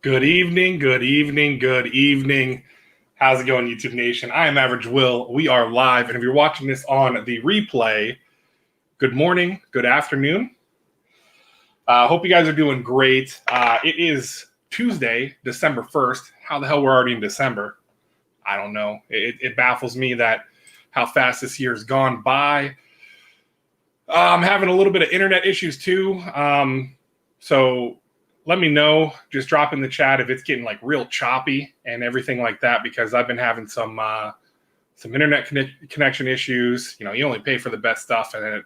Good evening, good evening, good evening. How's it going, YouTube Nation? I am Average Will. We are live, and if you're watching this on the replay, good morning, good afternoon. Hope you guys are doing great. It is Tuesday, December 1st. How the hell we're already in December? I don't know. It baffles me that how fast this year has gone by. I'm having a little bit of internet issues too. So let me know. Just drop in the chat if it's getting like real choppy and everything like that, because I've been having some internet connection issues. You know, you only pay for the best stuff, and it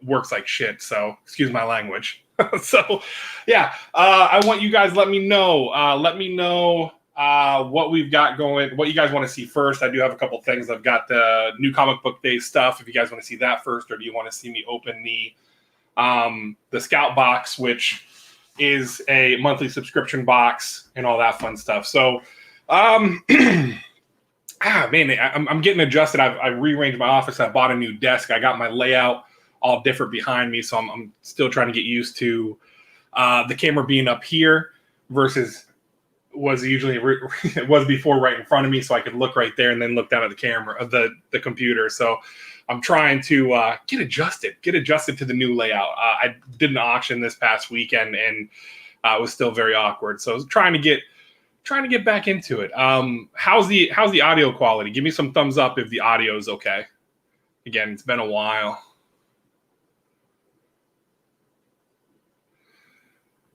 works like shit. So excuse my language. So yeah, I want you guys let me know. What we've got going, what you guys want to see first. I do have a couple things. I've got the new comic book day stuff. If you guys want to see that first, or do you want to see me open the Scout box, which is a monthly subscription box and all that fun stuff. So, I'm getting adjusted. I rearranged my office. I bought a new desk. I got my layout all different behind me. So I'm still trying to get used to the camera being up here versus it was before right in front of me, so I could look right there and then look down at the camera of the computer. So I'm trying to get adjusted to the new layout. I did an auction this past weekend, and it was still very awkward. So I was trying to get back into it. How's the audio quality? Give me some thumbs up if the audio is okay. Again, it's been a while.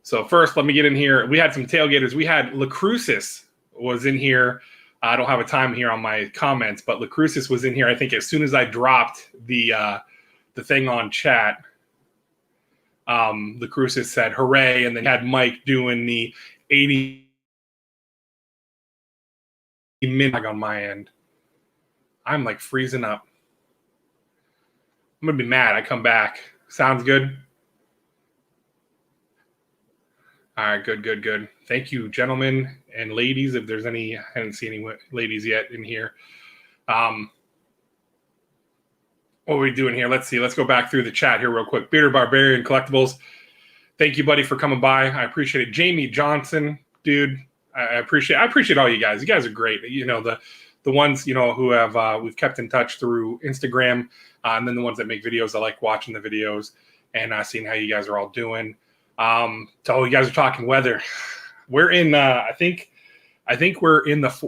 So first, let me get in here. We had some tailgaters. We had Lacrucis was in here. I don't have a time here on my comments, but Lacrucis was in here. I think as soon as I dropped the thing on chat, Lacrucis said hooray, and then had Mike doing the 80 minute on my end. I'm like freezing up. I'm gonna be mad. I come back. Sounds good. All right, good. Thank you, gentlemen and ladies. If there's any, I haven't seen any ladies yet in here. What are we doing here? Let's see. Let's go back through the chat here real quick. Bearded Barbarian Collectibles. Thank you, buddy, for coming by. I appreciate it. Jamie Johnson, dude. I appreciate all you guys. You guys are great. You know, the ones, who have we've kept in touch through Instagram, and then the ones that make videos. I like watching the videos and seeing how you guys are all doing. So you guys are talking weather. We're in, I think we're in it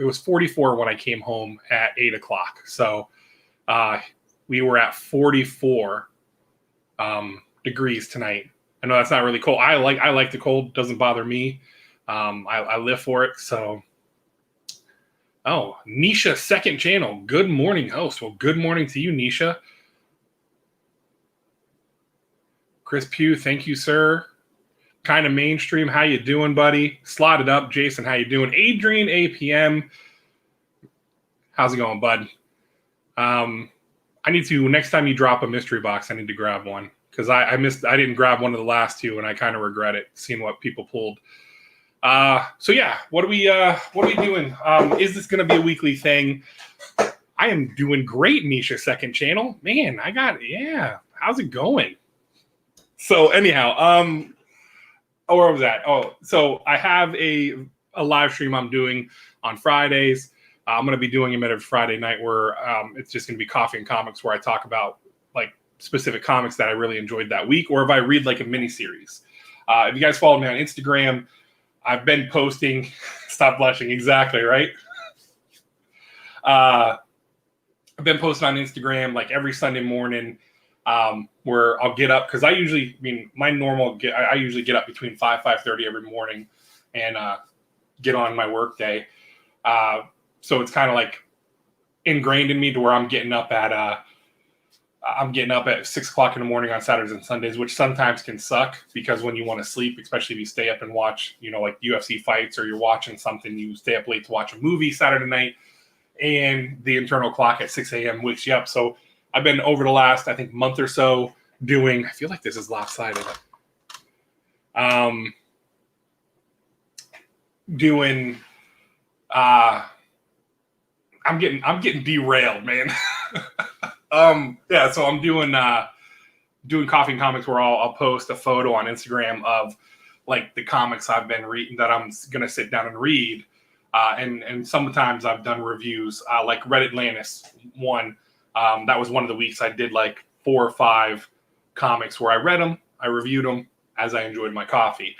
was 44 when I came home at 8 o'clock. So, we were at 44, degrees tonight. I know that's not really cold. I like the cold. Doesn't bother me. I live for it. So, Nisha, second channel. Good morning, host. Well, good morning to you, Nisha. Chris Pugh, thank you, sir. Kind of mainstream. How you doing, buddy? Slotted up. Jason, how you doing? Adrian APM. How's it going, bud? I need to, next time you drop a mystery box, I need to grab one, because I didn't grab one of the last two, and I kind of regret it, seeing what people pulled. So yeah, what are we doing? Is this going to be a weekly thing? I am doing great, Nisha, second channel. Man, how's it going? So anyhow, where was that? Oh, so I have a live stream I'm doing on Fridays. I'm going to be doing them every Friday night, where it's just going to be Coffee and Comics, where I talk about like specific comics that I really enjoyed that week, or if I read like a mini series. If you guys follow me on Instagram, I've been posting. Stop blushing. Exactly right. I've been posting on Instagram like every Sunday morning. Where I'll get up, because I usually get up between 5:30 every morning and get on my work day. So it's kind of like ingrained in me to where I'm getting up at 6 o'clock in the morning on Saturdays and Sundays, which sometimes can suck, because when you want to sleep, especially if you stay up and watch, like UFC fights, or you're watching something, you stay up late to watch a movie Saturday night, and the internal clock at 6 a.m. wakes you up. So I've been over the last, I think, month or so doing, I feel like this is lopsided. I'm getting derailed, man. So I'm doing Coffee and Comics, where I'll post a photo on Instagram of like the comics I've been reading that I'm going to sit down and read. And sometimes I've done reviews, like Red Atlantis one. That was one of the weeks I did like 4 or 5 comics where I read them, I reviewed them as I enjoyed my coffee.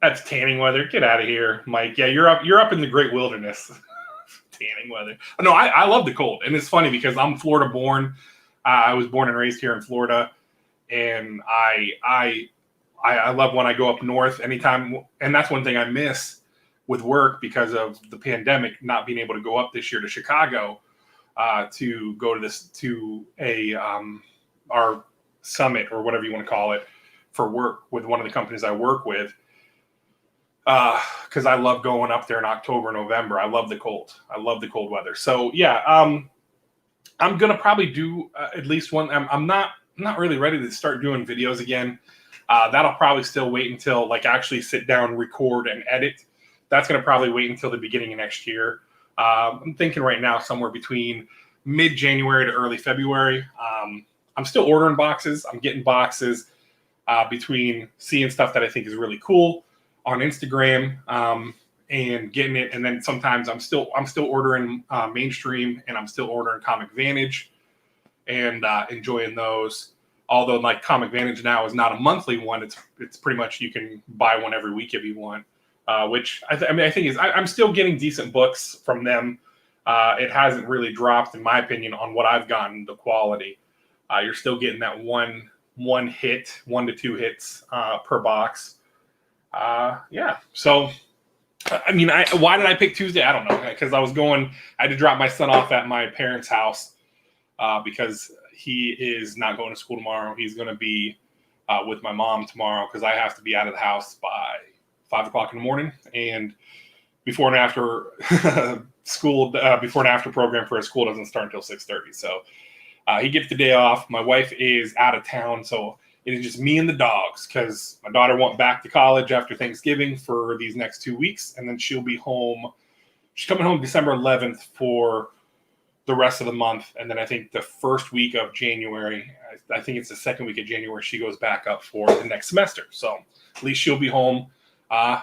That's tanning weather. Get out of here, Mike. Yeah, you're up in the great wilderness. Tanning weather. No, I love the cold, and it's funny because I'm Florida born. I was born and raised here in Florida, and I love when I go up north anytime. And that's one thing I miss with work because of the pandemic, not being able to go up this year to Chicago to go to our summit or whatever you want to call it for work with one of the companies I work with. Because I love going up there in October, November. I love the cold. I love the cold weather. So yeah, I'm gonna probably do at least one. I'm not really ready to start doing videos again. That'll probably still wait until like actually sit down, record, and edit. That's gonna probably wait until the beginning of next year. I'm thinking right now somewhere between mid-January to early February. I'm still ordering boxes. I'm getting boxes between seeing stuff that I think is really cool on Instagram and getting it, and then sometimes I'm still ordering mainstream, and I'm still ordering Comic Vantage and enjoying those. Although like Comic Vantage now is not a monthly one; it's pretty much you can buy one every week if you want. Which I think is I'm still getting decent books from them. It hasn't really dropped, in my opinion, on what I've gotten the quality. You're still getting that one hit, 1 to 2 hits per box. Yeah. So, I mean, why did I pick Tuesday? I don't know. Because I had to drop my son off at my parents' house because he is not going to school tomorrow. He's going to be with my mom tomorrow because I have to be out of the house by 5 o'clock in the morning. And before and after school, before and after program for his school doesn't start until 6:30. So he gets the day off. My wife is out of town, so it is just me and the dogs because my daughter went back to college after Thanksgiving for these next 2 weeks, and then she'll be home. She's coming home December 11th for the rest of the month, and then I think the first week of January, I think it's the second week of January, she goes back up for the next semester. So at least she'll be home.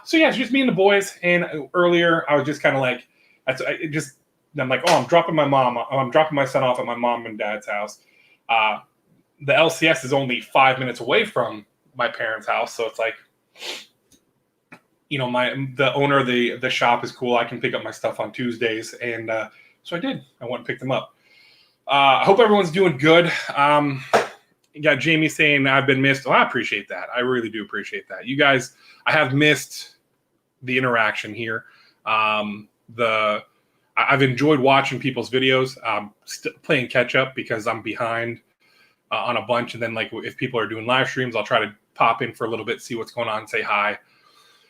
So yeah, it's just me and the boys. And earlier, I was just kind of like, I'm like, I'm dropping my son off at my mom and dad's house. The LCS is only 5 minutes away from my parents' house, so it's like, the owner of the shop is cool. I can pick up my stuff on Tuesdays, and so I did. I went and picked them up. I hope everyone's doing good. You got Jamie saying I've been missed. Oh, I appreciate that. I really do appreciate that. You guys, I have missed the interaction here. I've enjoyed watching people's videos. Playing catch up because I'm behind on a bunch, and then like if people are doing live streams, I'll try to pop in for a little bit, see what's going on, say hi,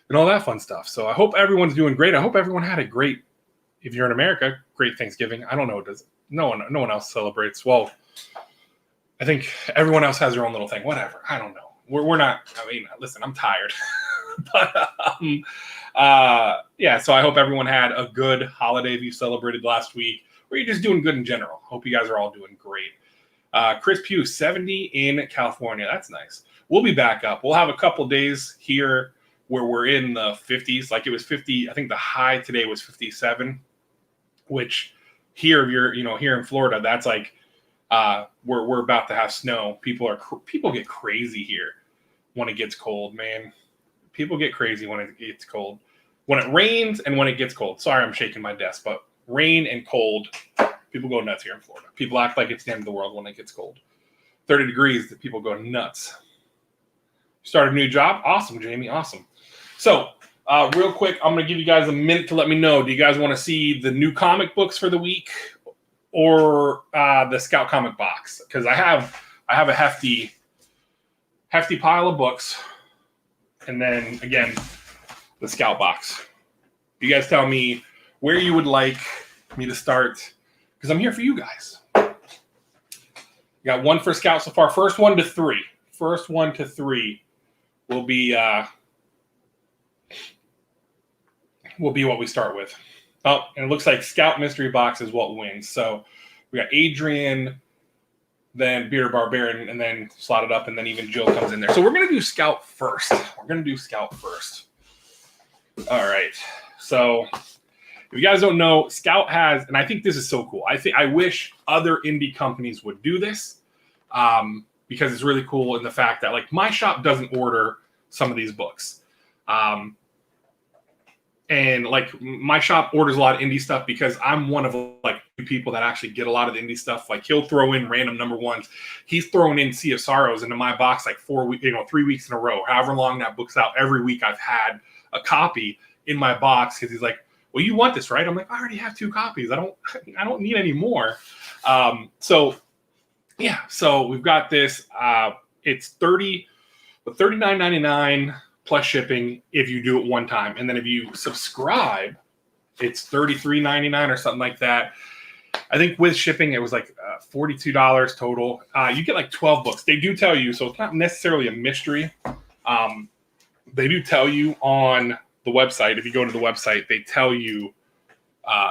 and all that fun stuff. So I hope everyone's doing great. I hope everyone had a great, if you're in America, great Thanksgiving. I don't know, no one else celebrates. Well, I think everyone else has their own little thing. Whatever. I don't know. We're not. I mean, listen, I'm tired, but yeah. So I hope everyone had a good holiday if you celebrated last week, or you're just doing good in general. Hope you guys are all doing great. Chris Pugh, 70 in California. That's nice. We'll be back up. We'll have a couple days here where we're in the 50s. Like it was 50. I think the high today was 57, which here, if you're, here in Florida, that's like, we're about to have snow. People get crazy here when it gets cold, man. People get crazy when it gets cold. When it rains and when it gets cold. Sorry, I'm shaking my desk, but rain and cold, people go nuts here in Florida. People act like it's the end of the world when it gets cold. 30 degrees, the people go nuts. Start a new job? Awesome, Jamie. Awesome. So, real quick, I'm going to give you guys a minute to let me know. Do you guys want to see the new comic books for the week or the Scout comic box? Because I have a hefty pile of books. And then, again, the Scout box. You guys tell me where you would like me to start, because I'm here for you guys. Got one for Scout so far. First one to three will be what we start with. Oh, and it looks like Scout mystery box is what wins. So we got Adrian then Bearded Barbarian, and then slot it up, and then even Jill comes in there. So we're going to do Scout first. All right. So if you guys don't know, Scout has, and I think this is so cool. I wish other indie companies would do this because it's really cool in the fact that like my shop doesn't order some of these books. And like my shop orders a lot of indie stuff because I'm one of like people that actually get a lot of the indie stuff. Like he'll throw in random number ones. He's throwing in Sea of Sorrows into my box like 3 weeks in a row. However long that book's out, every week I've had a copy in my box because he's like, "Well, you want this, right?" I'm like, "I already have 2 copies. I don't need any more." So we've got this. It's $39.99 plus shipping if you do it one time, and then if you subscribe, it's $33.99 or something like that. I think with shipping, it was like $42 total. You get like 12 books. They do tell you, so it's not necessarily a mystery. They do tell you on the website. If you go to the website, they tell you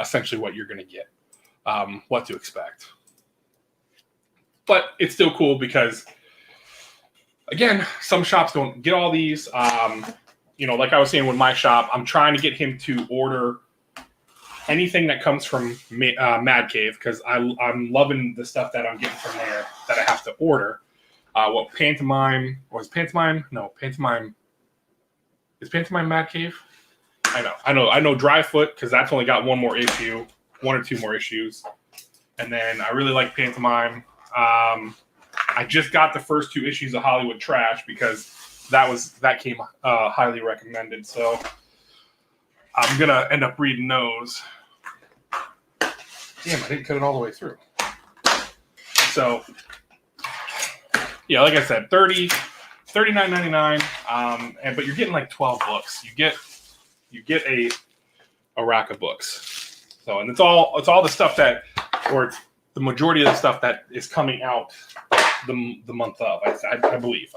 essentially what you're going to get, what to expect. But it's still cool because, again, some shops don't get all these. Like I was saying with my shop, I'm trying to get him to order anything that comes from Mad Cave because I'm loving the stuff that I'm getting from there that I have to order. Pantomime? No, Pantomime. Is Pantomime Mad Cave? I know Dryfoot because that's only got one or 2 more issues. And then I really like Pantomime. I just got the first 2 issues of Hollywood Trash because that came highly recommended. So I'm gonna end up reading those. Damn, I didn't cut it all the way through. So yeah, like I said, $39.99. But you're getting like 12 books. You get a rack of books. So and it's all the stuff that, or it's the majority of the stuff that is coming out the month of. I believe.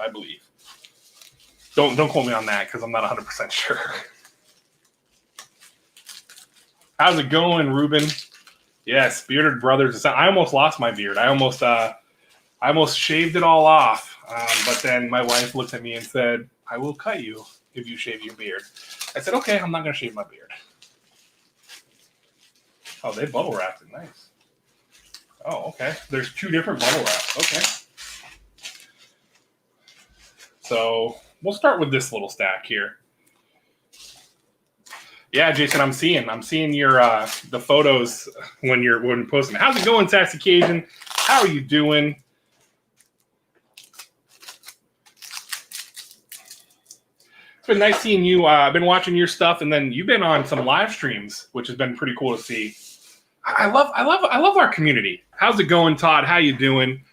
Don't quote me on that because I'm not 100% sure. How's it going, Ruben? Yes, Bearded Brothers. I almost lost my beard. I almost shaved it all off. But then my wife looked at me and said, "I will cut you if you shave your beard." I said, "Okay, I'm not going to shave my beard." Oh, they bubble wrapped it. Nice. Oh, okay. There's 2 different bubble wraps. Okay. So we'll start with this little stack here. Yeah, Jason, I'm seeing your the photos when you're posting. How's it going, Sassy Cajun? How are you doing? It's been nice seeing you. I've been watching your stuff, and then you've been on some live streams, which has been pretty cool to see. I love our community. How's it going, Todd? How you doing?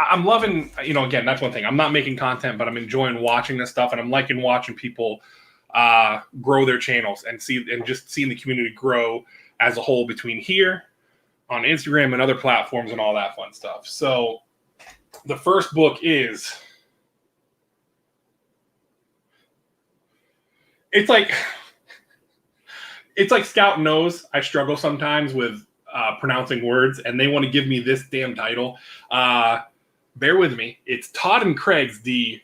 I'm loving, again, that's one thing. I'm not making content, but I'm enjoying watching this stuff, and I'm liking watching people grow their channels and just seeing the community grow as a whole between here on Instagram and other platforms and all that fun stuff. So the first book is, it's like Scout knows I struggle sometimes with pronouncing words, and they want to give me this damn title. Bear with me. It's Todd and Craig's the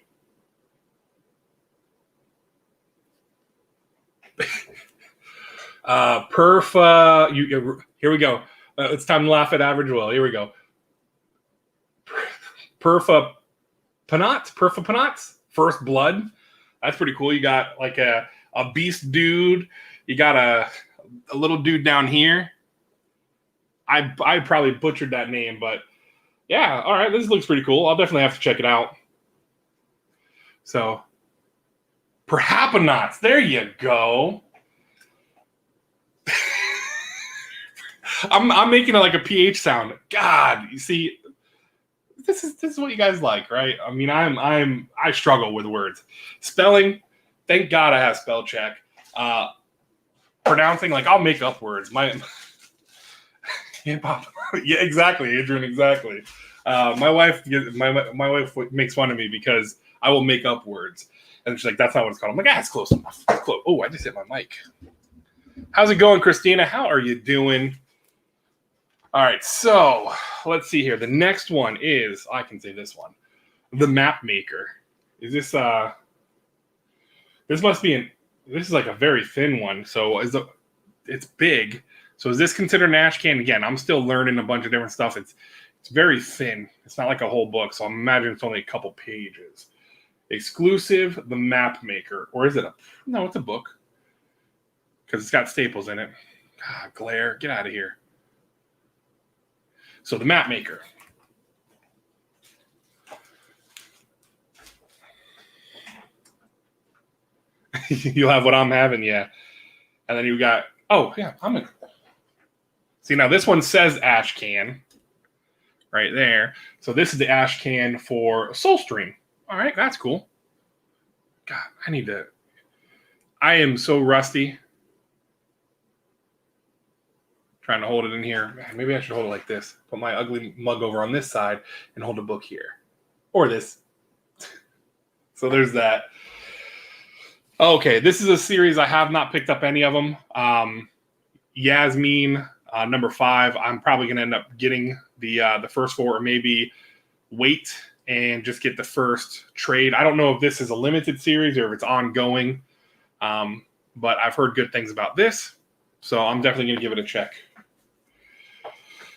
here we go. It's time to laugh at Average Will. Here we go. Perfapanats, First Blood. That's pretty cool. You got like a beast dude. You got a little dude down here. I probably butchered that name, but yeah, all right, this looks pretty cool. I'll definitely have to check it out. So, Perhapanauts, there you go. I'm making it like a PH sound. God, you see, this is what you guys like, right? I mean, I struggle with words. Spelling, thank God I have spell check. Pronouncing, like I'll make up words. Yeah, exactly, Adrian, exactly. My wife makes fun of me because I will make up words, and she's like, "That's not what it's called." I'm like, "It's close enough. It's close." Oh, I just hit my mic. How's it going, Christina? How are you doing? All right, so let's see here. The next one is, I can say this one, The Map Maker. Is this this must be this is like a very thin one. So it's big. So is this considered an ash can? Again, I'm still learning a bunch of different stuff. It's very thin. It's not like a whole book, so I imagine it's only a couple pages. Exclusive, The Map Maker. Or is it no, it's a book. Because it's got staples in it. Ah, glare, get out of here. So The Map Maker. You'll have what I'm having, yeah. And then you got, oh, yeah, see, now this one says ash can right there. So this is the ash can for Soulstream. All right, that's cool. God, I am so rusty. Trying to hold it in here. Maybe I should hold it like this. Put my ugly mug over on this side and hold a book here. Or this. So there's that. Okay, this is a series I have not picked up any of them. Yasmin, number 5. I'm probably going to end up getting the first 4, or maybe wait and just get the first trade. I don't know if this is a limited series or if it's ongoing, but I've heard good things about this, so I'm definitely going to give it a check.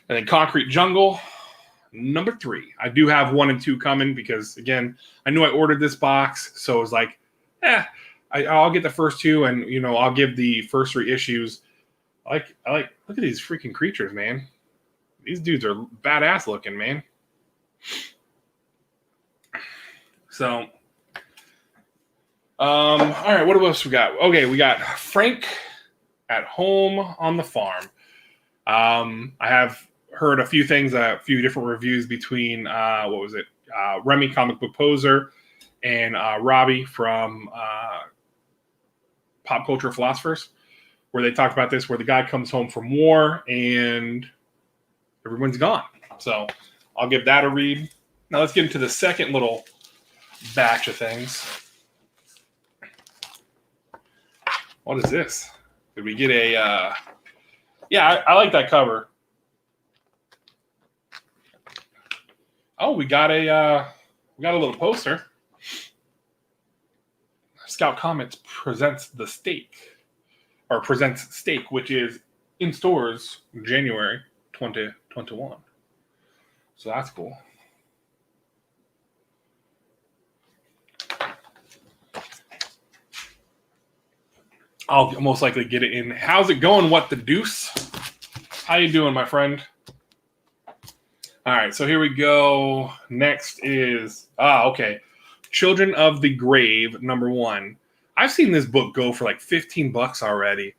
And then Concrete Jungle, number 3. I do have 1 and 2 coming because, again, I knew I ordered this box, so it was like, I'll get the first 2, and I'll give the first 3 issues. I like. Look at these freaking creatures, man. These dudes are badass looking, man. So, all right. What else we got? Okay, we got Frank at Home on the Farm. I have heard a few things, a few different reviews between Remy Comic Book Poser and Robbie from Pop Culture Philosophers, where they talked about this, where the guy comes home from war and everyone's gone. So I'll give that a read. Now let's get into the second little batch of things. What is this? Did we get a... yeah, I like that cover. Oh, we got a little poster. Scout Comics presents Stake, which is in stores January 2021. So that's cool. I'll most likely get it in. How's it going? What the deuce? How you doing, my friend? All right, so here we go. Next is, okay. Children of the Grave, number 1. I've seen this book go for like $15 already.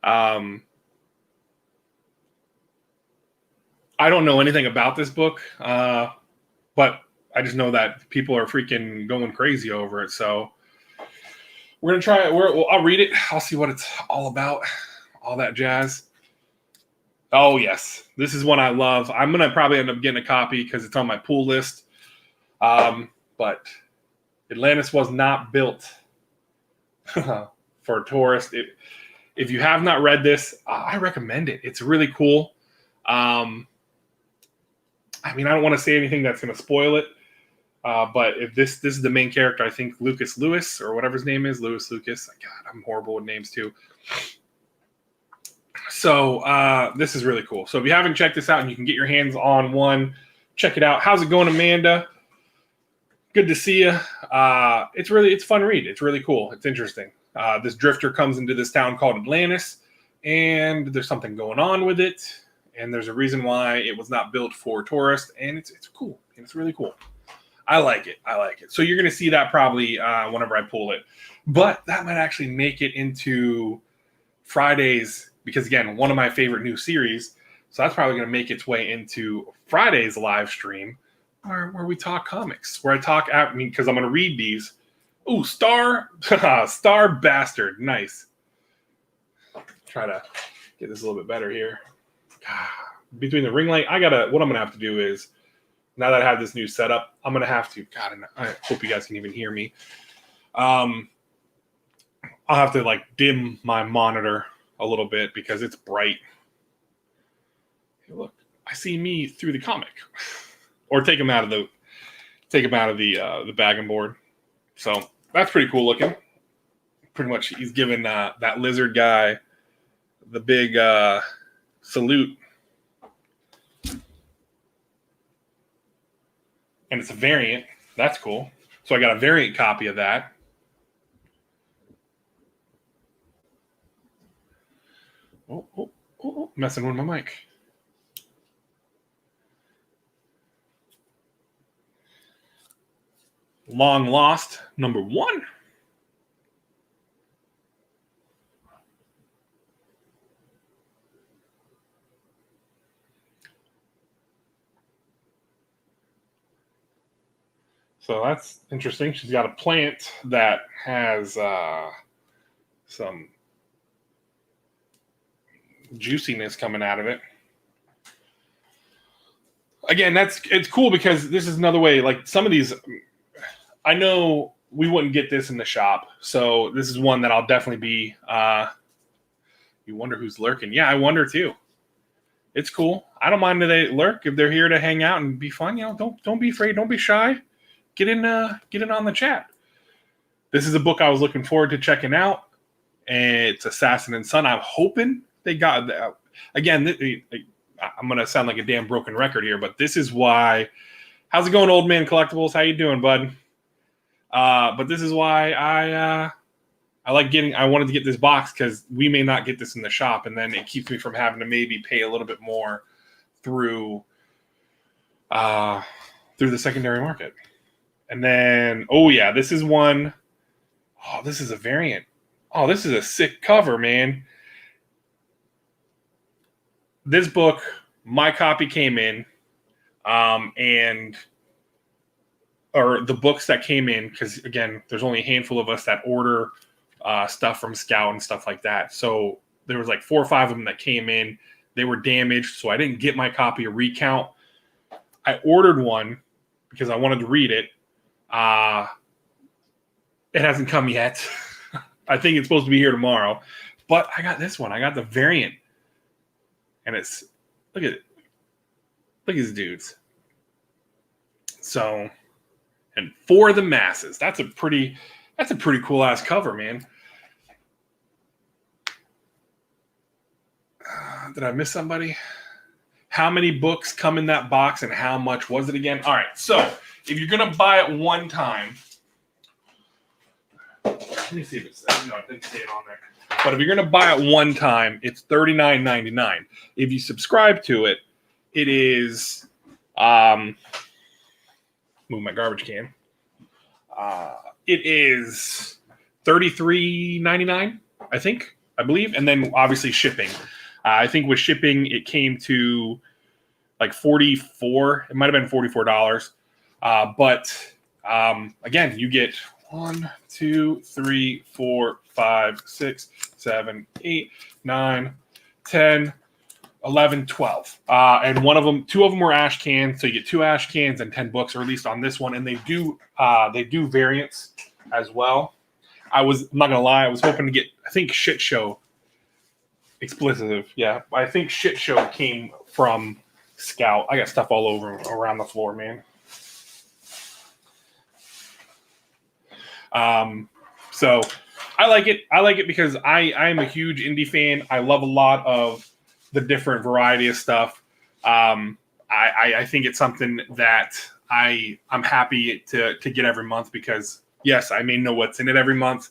I don't know anything about this book, but I just know that people are freaking going crazy over it. So we're going to try it. I'll read it. I'll see what it's all about, all that jazz. Oh, yes. This is one I love. I'm going to probably end up getting a copy because it's on my pool list. But Atlantis was not built for tourists. If you have not read this, I recommend it. It's really cool. I mean, I don't want to say anything that's going to spoil it. But if this is the main character, I think Lucas Lewis, or whatever his name is, Lewis Lucas. God, I'm horrible with names too. So this is really cool. So if you haven't checked this out and you can get your hands on one, check it out. How's it going, Amanda? Good to see you. It's a fun read. It's really cool. It's interesting. This drifter comes into this town called Atlantis, and there's something going on with it, and there's a reason why it was not built for tourists, and it's cool. It's really cool. I like it. So you're going to see that probably whenever I pull it. But that might actually make it into Friday's, because, again, one of my favorite new series. So that's probably going to make its way into Friday's live stream where we talk comics, where I talk, because I'm going to read these. Ooh, Star Bastard. Nice. Try to get this a little bit better here. Between the ring light, what I'm going to have to do is, now that I have this new setup, I'm going to have to, I hope you guys can even hear me. I'll have to dim my monitor a little bit because it's bright. Hey, look, I see me through the comic, or take him out of the bag and board. So that's pretty cool looking. Pretty much, he's giving that lizard guy the big salute, and it's a variant. That's cool. So I got a variant copy of that. Oh, messing with my mic. Long Lost #1. So that's interesting. She's got a plant that has some juiciness coming out of it. Again, it's cool because this is another way. Like some of these, I know we wouldn't get this in the shop, so this is one that I'll definitely be. You wonder who's lurking? Yeah, I wonder too. It's cool. I don't mind that they lurk if they're here to hang out and be fun. You know, don't be afraid. Don't be shy. Get in on the chat. This is a book I was looking forward to checking out, and it's Assassin and Son. I'm hoping they got that. Again, I'm gonna sound like a damn broken record here, but this is why. How's it going, Old Man Collectibles? How you doing, bud? But this is why I wanted to get this box, because we may not get this in the shop, and then it keeps me from having to maybe pay a little bit more through the secondary market. And then, oh yeah, this is one. Oh, this is a variant. Oh, this is a sick cover, man. This book, my copy came in, or the books that came in, because again, there's only a handful of us that order stuff from Scout and stuff like that. So there was like 4 or 5 of them that came in. They were damaged, so I didn't get my copy of Recount. I ordered one because I wanted to read it. It hasn't come yet. I think it's supposed to be here tomorrow. But I got this one. I got the variant. And it's, look at it. Look at these dudes. So, and For the Masses. That's a pretty cool ass cover, man. Did I miss somebody? How many books come in that box and how much was it again? All right, so if you're going to buy it one time, let me see if it's, no, it didn't say it on there. But if you're going to buy it one time, it's $39.99. If you subscribe to it, it is, move my garbage can. It is $33.99, I believe. And then obviously shipping. I think with shipping, it came to like $44. It might have been $44. But again, you get 1, 2, 3, 4, 5, 6, 7, 8, 9, 10, 11, 12. And 2 of them were ash cans. So you get 2 ash cans and 10 books, or at least on this one. And they do variants as well. I'm not gonna lie, I was hoping to get, I think Shit Show explicit. Yeah, I think Shit Show came from Scout. I got stuff all over around the floor, man. So I like it. I like it because I am a huge indie fan. I love a lot of the different variety of stuff. I think it's something that I'm happy to get every month, because yes, I may know what's in it every month,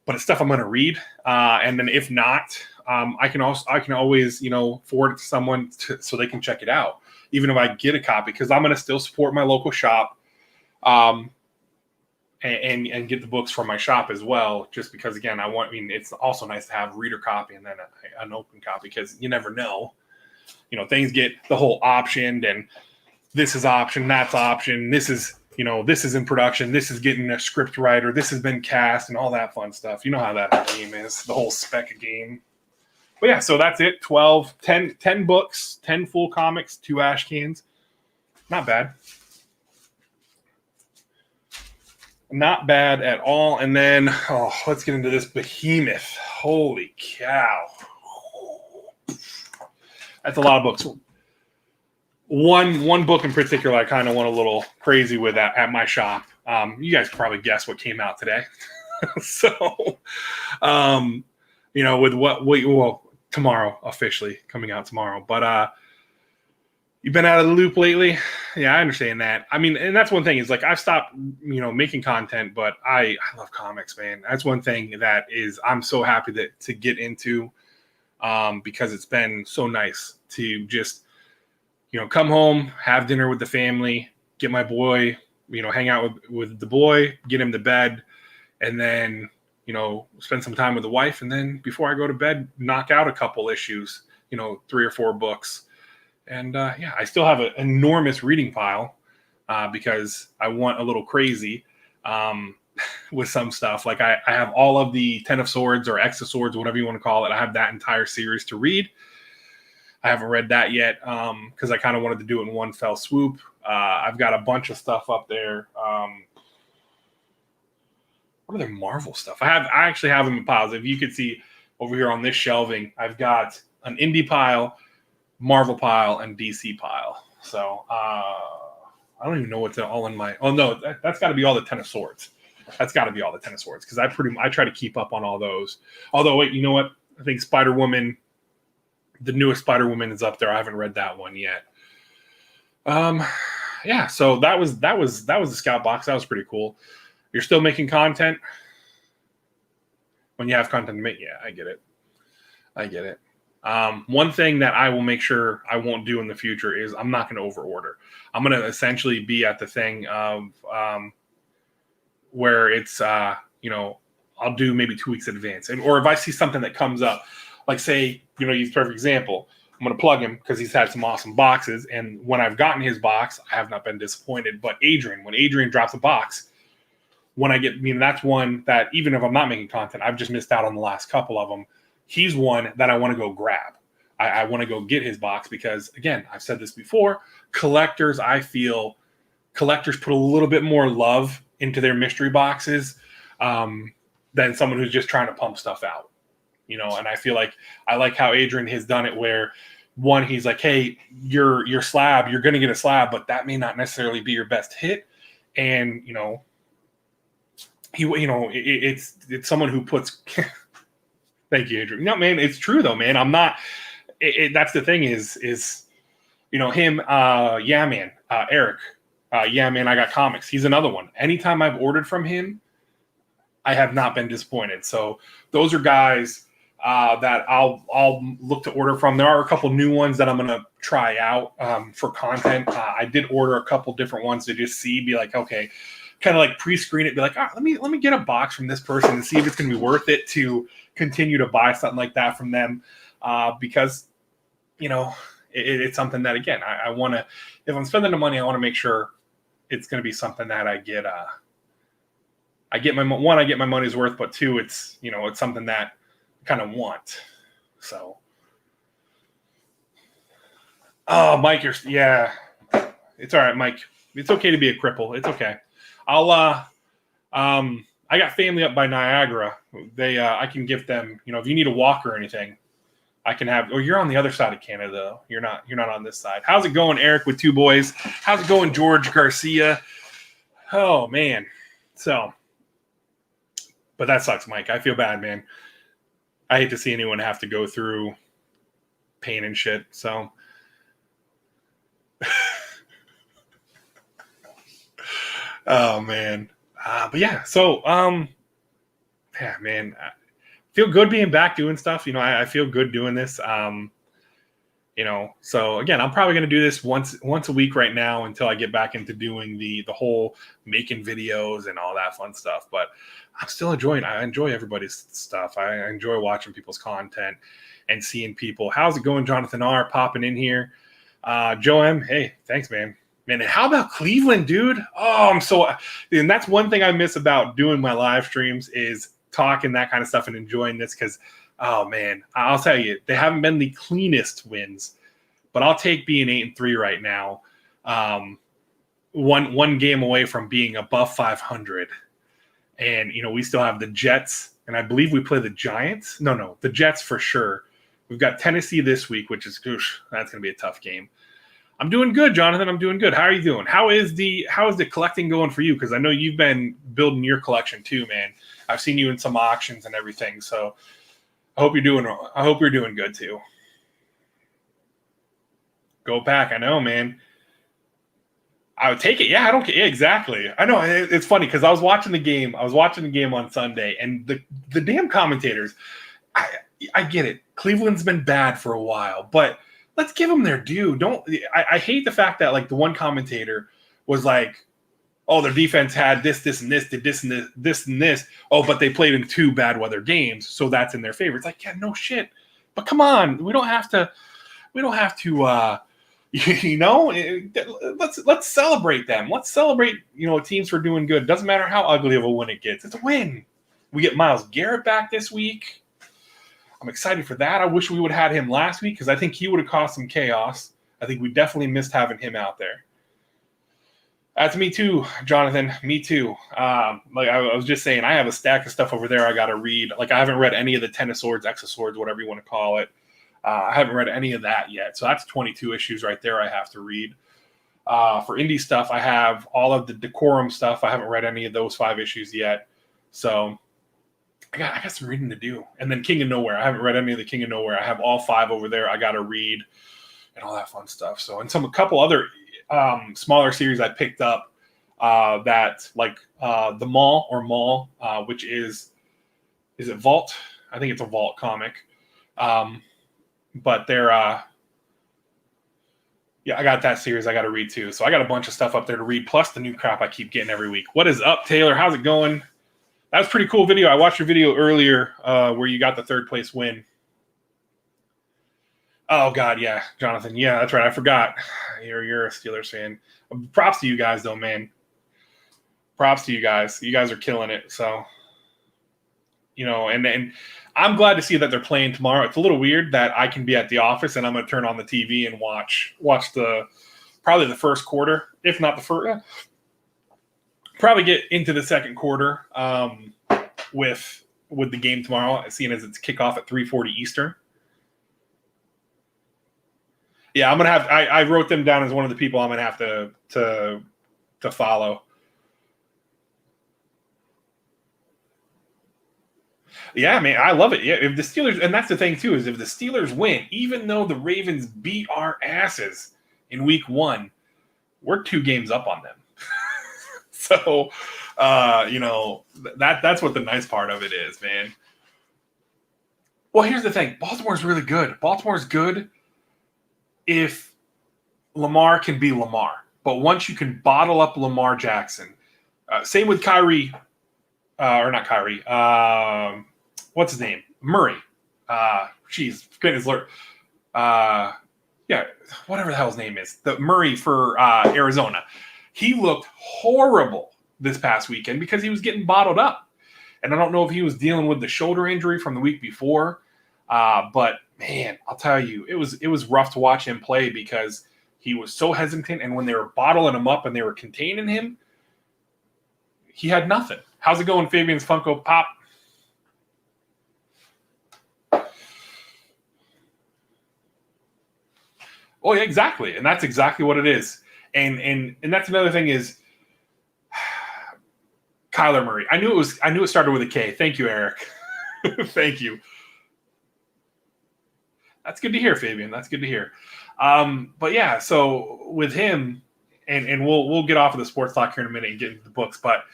but it's stuff I'm going to read. And then if not, I can always, forward it to someone so they can check it out, even if I get a copy, because I'm going to still support my local shop. And get the books from my shop as well, just because, again, it's also nice to have reader copy and then an open copy, because you never know. Things get the whole optioned, and this is option, that's option, this is in production, this is getting a script writer, this has been cast, and all that fun stuff. You know how that game is, the whole spec game. But yeah, so that's it. 10 books, 10 full comics, 2 ash cans. Not bad. Not bad at all. And then, let's get into this behemoth. Holy cow. That's a lot of books. one book in particular I kind of went a little crazy with at my shop. You guys probably guess what came out today. So, with tomorrow, officially coming out tomorrow. But you've been out of the loop lately. Yeah, I understand that. I mean, and that's one thing is like I've stopped, making content, but I love comics, man. That's one thing that is I'm so happy to get into because it's been so nice to just, come home, have dinner with the family, get my boy, hang out with the boy, get him to bed, and then, spend some time with the wife. And then before I go to bed, knock out a couple issues, 3 or 4 books. And I still have an enormous reading pile because I went a little crazy with some stuff. Like I have all of the Ten of Swords or X of Swords, whatever you want to call it. I have that entire series to read. I haven't read that yet because I kind of wanted to do it in one fell swoop. I've got a bunch of stuff up there. What other Marvel stuff? I actually have them in piles. If you could see over here on this shelving, I've got an indie pile, Marvel pile, and DC pile. So I don't even know what's all in my. Oh no, that's got to be all the Ten of Swords. That's got to be all the Ten of Swords because I try to keep up on all those. Although wait, you know what? I think Spider-Woman, the newest Spider-Woman is up there. I haven't read that one yet. Yeah. So that was the scout box. That was pretty cool. You're still making content when you have content to make. Yeah, I get it. One thing that I will make sure I won't do in the future is I'm not going to over order. I'm going to essentially be at the thing of where it's, I'll do maybe 2 weeks in advance. Or if I see something that comes up, like say, use a perfect example. I'm going to plug him because he's had some awesome boxes. And when I've gotten his box, I have not been disappointed. But when Adrian drops a box, that's one that even if I'm not making content, I've just missed out on the last couple of them. He's one that I want to go grab. I want to go get his box because, again, I've said this before, I feel collectors put a little bit more love into their mystery boxes than someone who's just trying to pump stuff out. And I feel like I like how Adrian has done it where, one, he's like, hey, your slab, you're going to get a slab, but that may not necessarily be your best hit. And, it's someone who puts. Thank you, Adrian. No, man, it's true though, man. I'm not. That's the thing is him. Yeah, man. Eric. Yeah, man. I got comics. He's another one. Anytime I've ordered from him, I have not been disappointed. So those are guys that I'll look to order from. There are a couple new ones that I'm gonna try out for content. I did order a couple different ones to just be like, okay. Kind of like pre-screen it, be like, let me get a box from this person and see if it's going to be worth it to continue to buy something like that from them, because it's something that again I want to. If I'm spending the money, I want to make sure it's going to be something that I get. I get my money's worth, but two, it's it's something that I kind of want. So, oh, Mike, it's all right, Mike. It's okay to be a cripple. It's okay. I got family up by Niagara. I can give them, if you need a walk or anything, I can have. Oh, you're on the other side of Canada. You're not on this side. How's it going, Eric, with 2 boys? How's it going, George Garcia? Oh man. So, but that sucks, Mike. I feel bad, man. I hate to see anyone have to go through pain and shit. So. Oh man, but yeah. So, yeah, man, I feel good being back doing stuff. I feel good doing this. So again, I'm probably going to do this once a week right now until I get back into doing the whole making videos and all that fun stuff. But I'm still enjoying. I enjoy everybody's stuff. I enjoy watching people's content and seeing people. How's it going, Jonathan R. popping in here? Joe M. Hey, thanks, man. Man, and how about Cleveland, dude? Oh, and that's one thing I miss about doing my live streams is talking that kind of stuff and enjoying this because, oh man, I'll tell you, they haven't been the cleanest wins, but I'll take being 8-3 right now. One game away from being above 500, and we still have the Jets, and I believe we play the Giants. No, the Jets for sure. We've got Tennessee this week, which is that's going to be a tough game. I'm doing good, Jonathan. I'm doing good. How are you doing? How is the collecting going for you? Because I know you've been building your collection too, man. I've seen you in some auctions and everything. So I hope you're doing good too. Go back. I know, man. I would take it. Yeah, I don't care. Yeah, exactly. I know. It's funny because I was watching the game. I was watching the game on Sunday, and the damn commentators. I get it. Cleveland's been bad for a while, but let's give them their due. I hate the fact that like the one commentator was like, "Oh, their defense had this, and this, did this and this and this. Oh, but they played in 2 bad weather games, so that's in their favor." It's like, yeah, no shit. But come on, we don't have to. Let's celebrate them. Let's celebrate teams for doing good. Doesn't matter how ugly of a win it gets. It's a win. We get Myles Garrett back this week. I'm excited for that. I wish we would have had him last week because I think he would have caused some chaos. I think we definitely missed having him out there. That's me too, Jonathan. Me too. Like I was just saying, I have a stack of stuff over there I got to read. Like I haven't read any of the Ten of Swords, X of Swords, whatever you want to call it. I haven't read any of that yet. So that's 22 issues right there I have to read. For indie stuff, I have all of the Decorum stuff. I haven't read any of those 5 issues yet. So I got some reading to do. And then King of Nowhere. I haven't read any of the King of Nowhere. I have all 5 over there I got to read and all that fun stuff. So, and a couple other smaller series I picked up that like the Mall, which is it Vault? I think it's a Vault comic. But they're I got that series I got to read too. So I got a bunch of stuff up there to read, plus the new crap I keep getting every week. What is up, Taylor? How's it going? That was a pretty cool video. I watched your video earlier where you got the 3rd place win. Oh God, yeah, Jonathan. Yeah, that's right. I forgot. You're a Steelers fan. Props to you guys though, man. Props to you guys. You guys are killing it. So, and I'm glad to see that they're playing tomorrow. It's a little weird that I can be at the office and I'm going to turn on the TV and watch probably the first quarter, if not the first. Probably get into the second quarter with the game tomorrow, seeing as it's kickoff at 3:40 Eastern. Yeah, I'm gonna have. I wrote them down as one of the people I'm gonna have to follow. Yeah, man, I love it. Yeah, if the Steelers, and that's the thing too, is if the Steelers win, even though the Ravens beat our asses in week 1, we're 2 games up on them. So, that's what the nice part of it is, man. Well, here's the thing. Baltimore's really good. Baltimore's good if Lamar can be Lamar. But once you can bottle up Lamar Jackson, same with Kyrie, or not Kyrie, what's his name? Murray. Goodness Lord. Yeah, whatever the hell his name is. The Murray for Arizona. He looked horrible this past weekend because he was getting bottled up. And I don't know if he was dealing with the shoulder injury from the week before. But, man, I'll tell you, it was rough to watch him play because he was so hesitant. And when they were bottling him up and they were containing him, he had nothing. How's it going, Fabian's Funko Pop? Oh, yeah, exactly. And that's exactly what it is. And that's another thing is Kyler Murray. I knew it started with a K. Thank you, Eric. Thank you. That's good to hear, Fabian. That's good to hear. But yeah, so with him, and we'll get off of the sports talk here in a minute and get into the books, but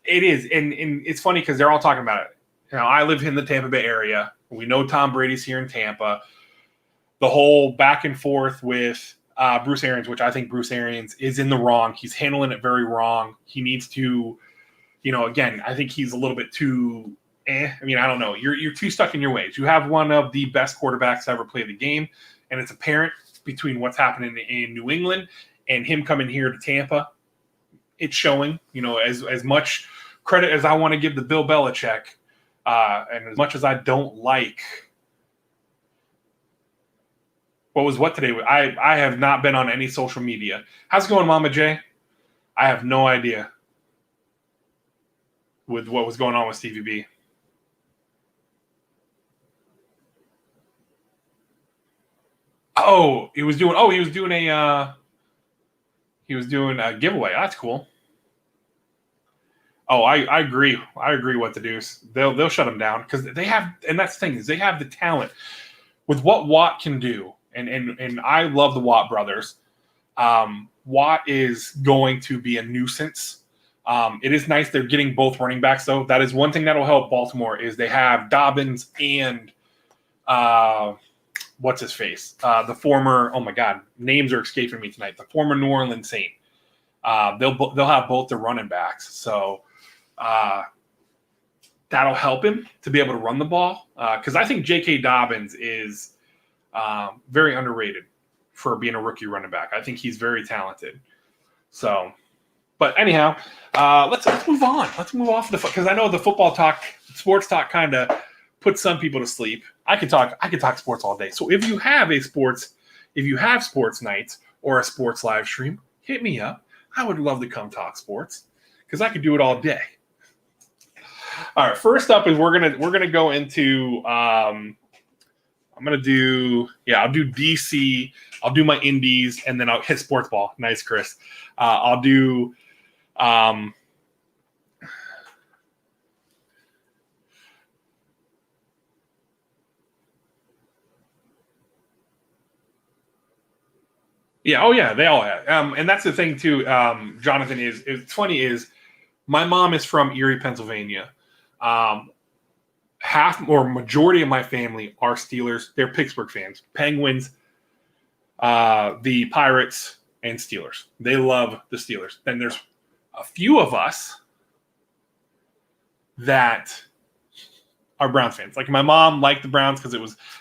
it is, and it's funny because they're all talking about it. I live in the Tampa Bay area. We know Tom Brady's here in Tampa. The whole back and forth with Bruce Arians, which I think Bruce Arians is in the wrong. He's handling it very wrong. He needs to, again, I think he's a little bit too I mean, I don't know. You're too stuck in your ways. You have one of the best quarterbacks to ever play the game, and it's apparent between what's happening in New England and him coming here to Tampa. It's showing, as much credit as I want to give to Bill Belichick, and as much as I don't like what today? I have not been on any social media. How's it going, Mama J? I have no idea with what was going on with Stevie B. Oh, he was doing a He was doing a giveaway. That's cool. Oh, I agree. I agree with the Deuce. They'll shut him down because they have, and that's the thing, is they have the talent with what Watt can do. And I love the Watt brothers. Watt is going to be a nuisance. It is nice they're getting both running backs, though. That is one thing that will help Baltimore is they have Dobbins and what's his face? The former, oh my God, names are escaping me tonight. The former New Orleans Saint. They'll have both the running backs. So that'll help him to be able to run the ball. Because I think J.K. Dobbins is very underrated for being a rookie running back. I think he's very talented. So, but anyhow, let's move on. Let's move off because I know the football talk, sports talk, kind of puts some people to sleep. I could talk sports all day. So if you have sports nights or a sports live stream, hit me up. I would love to come talk sports because I could do it all day. All right, first up is we're gonna go into I'll do DC, I'll do my indies, and then I'll hit sports ball. Nice, Chris. I'll do yeah, oh yeah, they all have. And that's the thing too, Jonathan, is it's funny is my mom is from Erie, Pennsylvania. Half or majority of my family are Steelers. They're Pittsburgh fans, Penguins, the Pirates, and Steelers. They love the Steelers. Then there's a few of us that are Browns fans. Like my mom liked the Browns because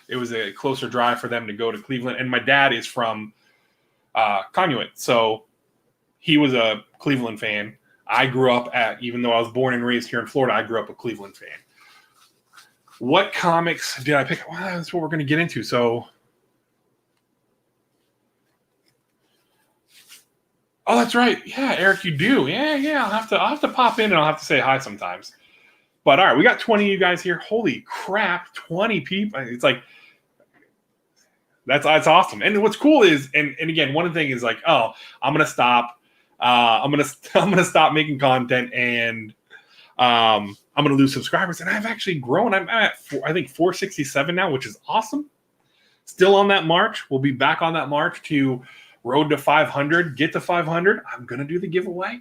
it was a closer drive for them to go to Cleveland. And my dad is from Conduit, so he was a Cleveland fan. I grew up even though I was born and raised here in Florida, I grew up a Cleveland fan. What comics did I pick? Well, that's what we're going to get into. So, oh, that's right. Yeah, Eric, you do. Yeah. I'll have to pop in and I'll have to say hi sometimes. But all right, we got 20 of you guys here. Holy crap, 20 people. It's like that's awesome. And what's cool is, and again, one of the things is like, oh, I'm gonna stop. I'm gonna stop making content and I'm going to lose subscribers. And I've actually grown. I'm at, I think, 467 now, which is awesome. Still on that march. We'll be back on that march to road to 500. Get to 500. I'm going to do the giveaway.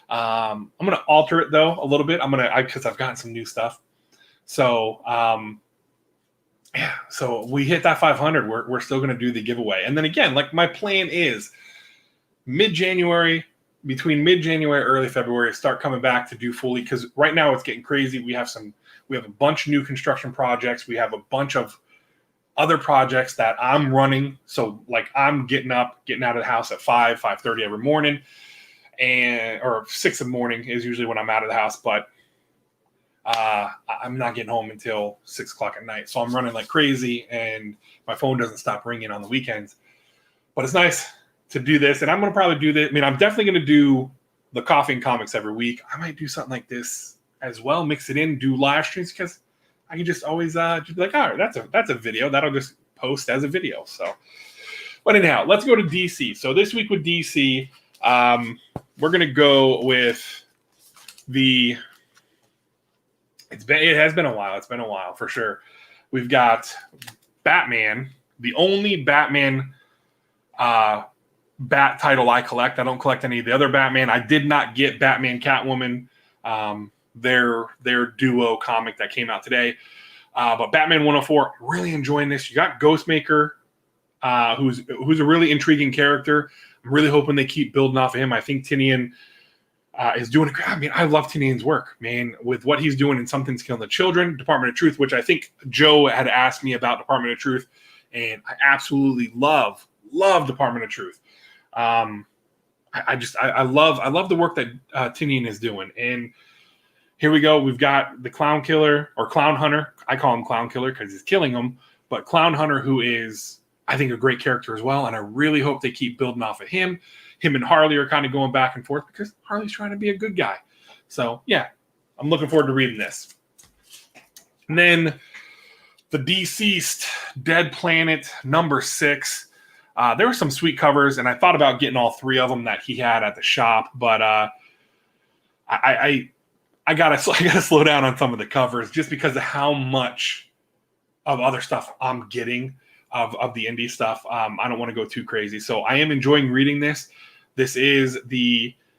I'm going to alter it, though, a little bit. Because I've gotten some new stuff. So, yeah. So we hit that 500. We're still going to do the giveaway. And then again, like my plan is between mid-January, early February, start coming back to do fully, because right now it's getting crazy. We have a bunch of new construction projects. We have a bunch of other projects that I'm running. So like I'm getting out of the house at 5:30 every morning, or 6 in the morning is usually when I'm out of the house. But I'm not getting home until 6 o'clock at night. So I'm running like crazy, and my phone doesn't stop ringing on the weekends. But it's nice to do this, and I'm going to probably do this. I mean, I'm definitely going to do the coffee and comics every week. I might do something like this as well, mix it in, do live streams, because I can just always just be like, all right, that's a video that'll just post as a video. So, but anyhow, let's go to DC. So this week with DC, we're going to go with it has been a while. It's been a while for sure. We've got Batman, the only Batman Bat title I collect. I don't collect any of the other Batman. I did not get Batman Catwoman, their duo comic that came out today. But Batman 104, really enjoying this. You got Ghostmaker, who's a really intriguing character. I'm really hoping they keep building off of him. I think Tinian is doing a great. I mean, I love Tinian's work, man, with what he's doing in Something's Killing the Children, Department of Truth, which I think Joe had asked me about Department of Truth, and I absolutely love Department of Truth. I love the work that Tinian is doing. And here we go. We've got the Clown Killer, or Clown Hunter. I call him Clown Killer because he's killing them. But Clown Hunter, who is, I think, a great character as well. And I really hope they keep building off of him. Him and Harley are kind of going back and forth because Harley's trying to be a good guy. So, yeah, I'm looking forward to reading this. And then the Deceased Dead Planet number 6. There were some sweet covers, and I thought about getting all 3 of them that he had at the shop, but I gotta slow down on some of the covers just because of how much of other stuff I'm getting of the indie stuff. I don't want to go too crazy, so I am enjoying reading this. This is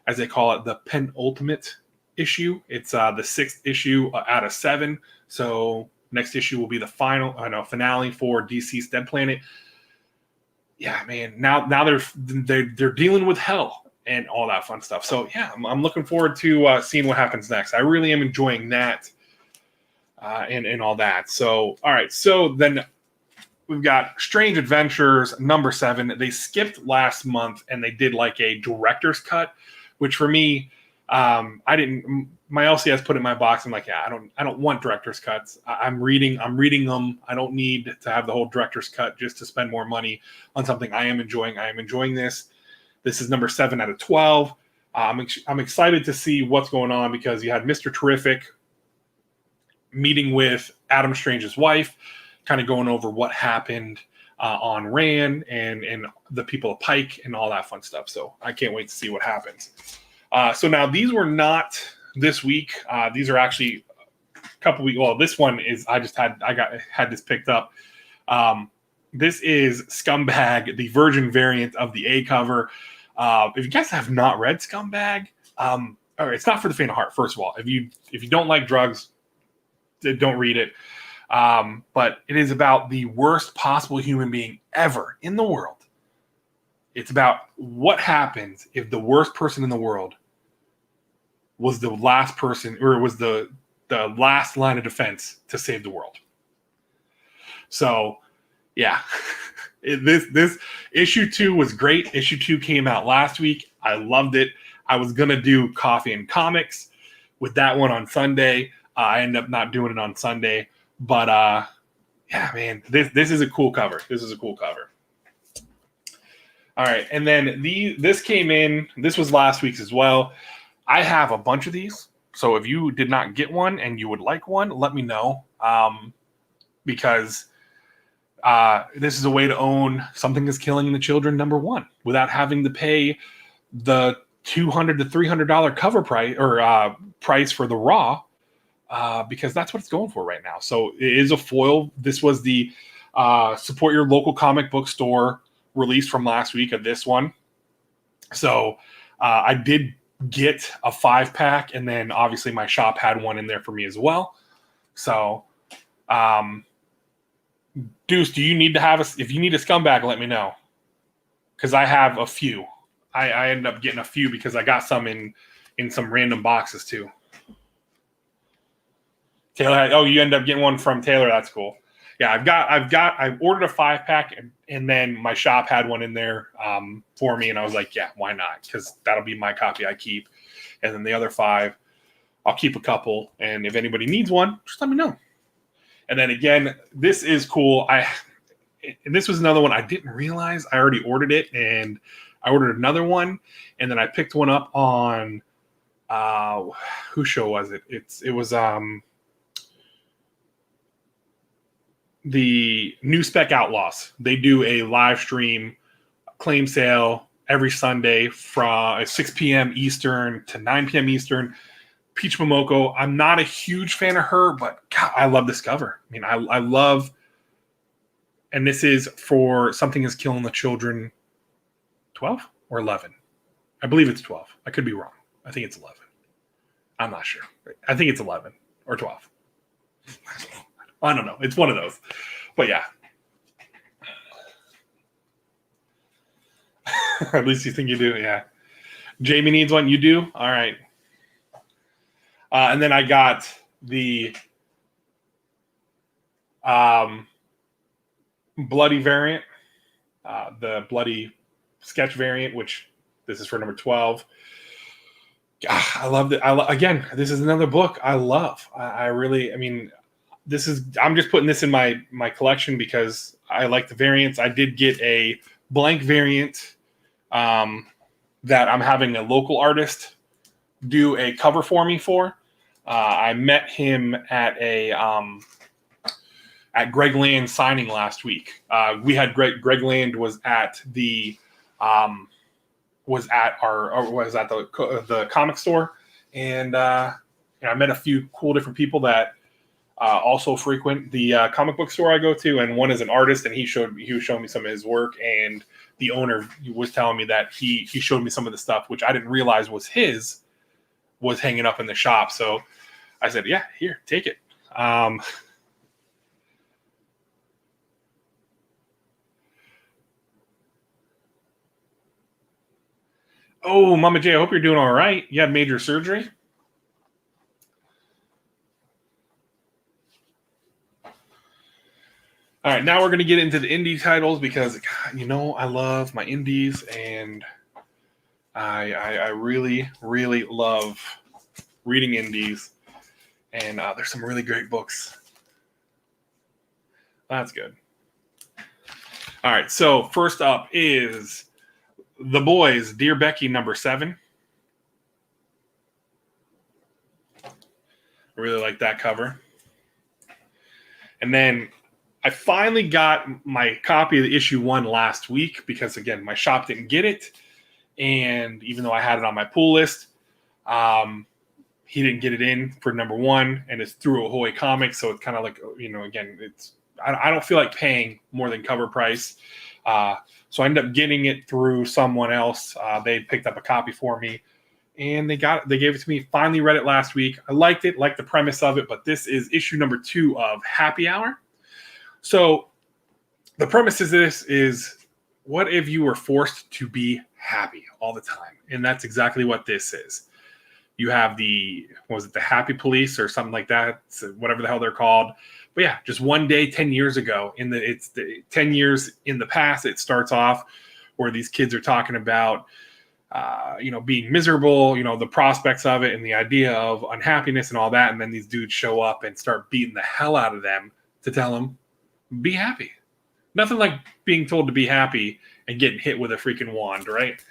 as they call it, the penultimate issue. It's the 6th issue out of 7. So next issue will be the finale for DC's Dead Planet. Yeah, man. Now they're dealing with hell and all that fun stuff. So yeah, I'm looking forward to seeing what happens next. I really am enjoying that and all that. So all right, so then we've got Strange Adventures number 7. They skipped last month and they did like a director's cut, which for me, I didn't. My LCS put it in my box. I'm like, yeah, I don't want director's cuts. I'm reading them. I don't need to have the whole director's cut just to spend more money on something I am enjoying. I am enjoying this. This is number 7 out of 12. I'm excited to see what's going on because you had Mr. Terrific meeting with Adam Strange's wife, kind of going over what happened on Ran and the people of Pike and all that fun stuff. So I can't wait to see what happens. So now these were not this week. These are actually a couple weeks. Well, this one is I had this picked up. This is Scumbag, the Virgin variant of the A cover. If you guys have not read Scumbag, it's not for the faint of heart. First of all, if you don't like drugs, don't read it. But it is about the worst possible human being ever in the world. It's about what happens if the worst person in the world was the last person, or was the last line of defense to save the world. So, yeah, this issue 2 was great. Issue 2 came out last week. I loved it. I was gonna do Coffee and Comics with that one on Sunday. I ended up not doing it on Sunday, but yeah, man, this is a cool cover. This is a cool cover. All right, and then this came in. This was last week's as well. I have a bunch of these, so if you did not get one and you would like one, let me know. Because this is a way to own Something Is Killing the Children #1 without having to pay the $200 to $300 cover price or price for the raw, because that's what it's going for right now. So it is a foil. This was the support your local comic book store release from last week of this one. So I did get a 5-pack, and then obviously my shop had one in there for me as well. So Deuce, do you need to have if you need a Scumbag, let me know, because I have a few. I ended up getting a few because I got some in some random boxes too. Taylor you ended up getting one from Taylor. That's cool. Yeah, I ordered a 5-pack and then my shop had one in there for me, and I was like, yeah, why not? Because that'll be my copy I keep, and then the other 5, I'll keep a couple, and if anybody needs one, just let me know. And then again, this is cool. And this was another one I didn't realize I already ordered it, and I ordered another one, and then I picked one up on whose show was it? It was the New Spec Outlaws. They do a live stream claim sale every Sunday from 6 p.m. Eastern to 9 p.m. Eastern. Peach Momoko, I'm not a huge fan of her, but God, I love this cover. I mean, I love, and this is for Something Is Killing the Children 12 or 11. I believe it's 12. I could be wrong. I think it's 11. I'm not sure. I think it's 11 or 12. I don't know. It's one of those. But yeah. At least you think you do. Yeah. Jamie needs one. You do? All right. And then I got the bloody variant, the bloody sketch variant, which this is for number 12. I loved it. Again, this is another book I love. I'm just putting this in my collection because I like the variants. I did get a blank variant that I'm having a local artist do a cover for me for. I met him at at Greg Land's signing last week. We had Greg Land was at the the comic store, and I met a few cool different people that also frequent the comic book store I go to, and one is an artist, and he was showing me some of his work, and the owner was telling me that he showed me some of the stuff which I didn't realize was hanging up in the shop. So I said, yeah, here, take it. Oh, Mama J, I hope you're doing all right. You had major surgery? All right, now we're going to get into the indie titles because, I love my indies, and I really, really love reading indies, and there's some really great books. That's good. All right, so first up is The Boys, Dear Becky, number 7. I really like that cover. And then I finally got my copy of the issue 1 last week because, again, my shop didn't get it. And even though I had it on my pull list, he didn't get it in for number 1, and it's through Ahoy Comics. So it's kind of like, again, I don't feel like paying more than cover price. So I ended up getting it through someone else. They picked up a copy for me, and they gave it to me. Finally read it last week. I liked it, liked the premise of it, but this is issue number 2 of Happy Hour. So the premise of this is, what if you were forced to be happy all the time? And that's exactly what this is. You have the Happy Police or something like that, whatever the hell they're called. But yeah, just one day 10 years ago, it's the 10 years in the past, it starts off where these kids are talking about being miserable, the prospects of it and the idea of unhappiness and all that. And then these dudes show up and start beating the hell out of them to tell them, be happy. Nothing like being told to be happy and getting hit with a freaking wand, right?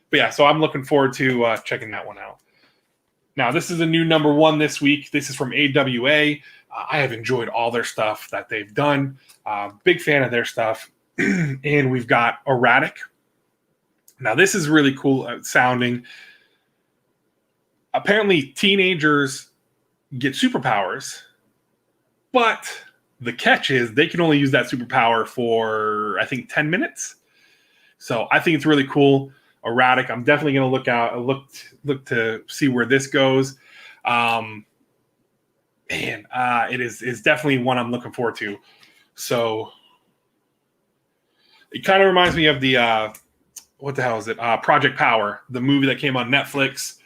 But yeah, so I'm looking forward to checking that one out. Now, this is a new number 1 this week. This is from AWA. I have enjoyed all their stuff that they've done. Big fan of their stuff. And we've got Erratic. Now, this is really cool sounding. Apparently, teenagers get superpowers, but the catch is they can only use that superpower for, I think, 10 minutes. So I think it's really cool. Erratic. I'm definitely going to look to see where this goes. It's definitely one I'm looking forward to. So it kind of reminds me of the what the hell is it? Project Power, the movie that came on Netflix,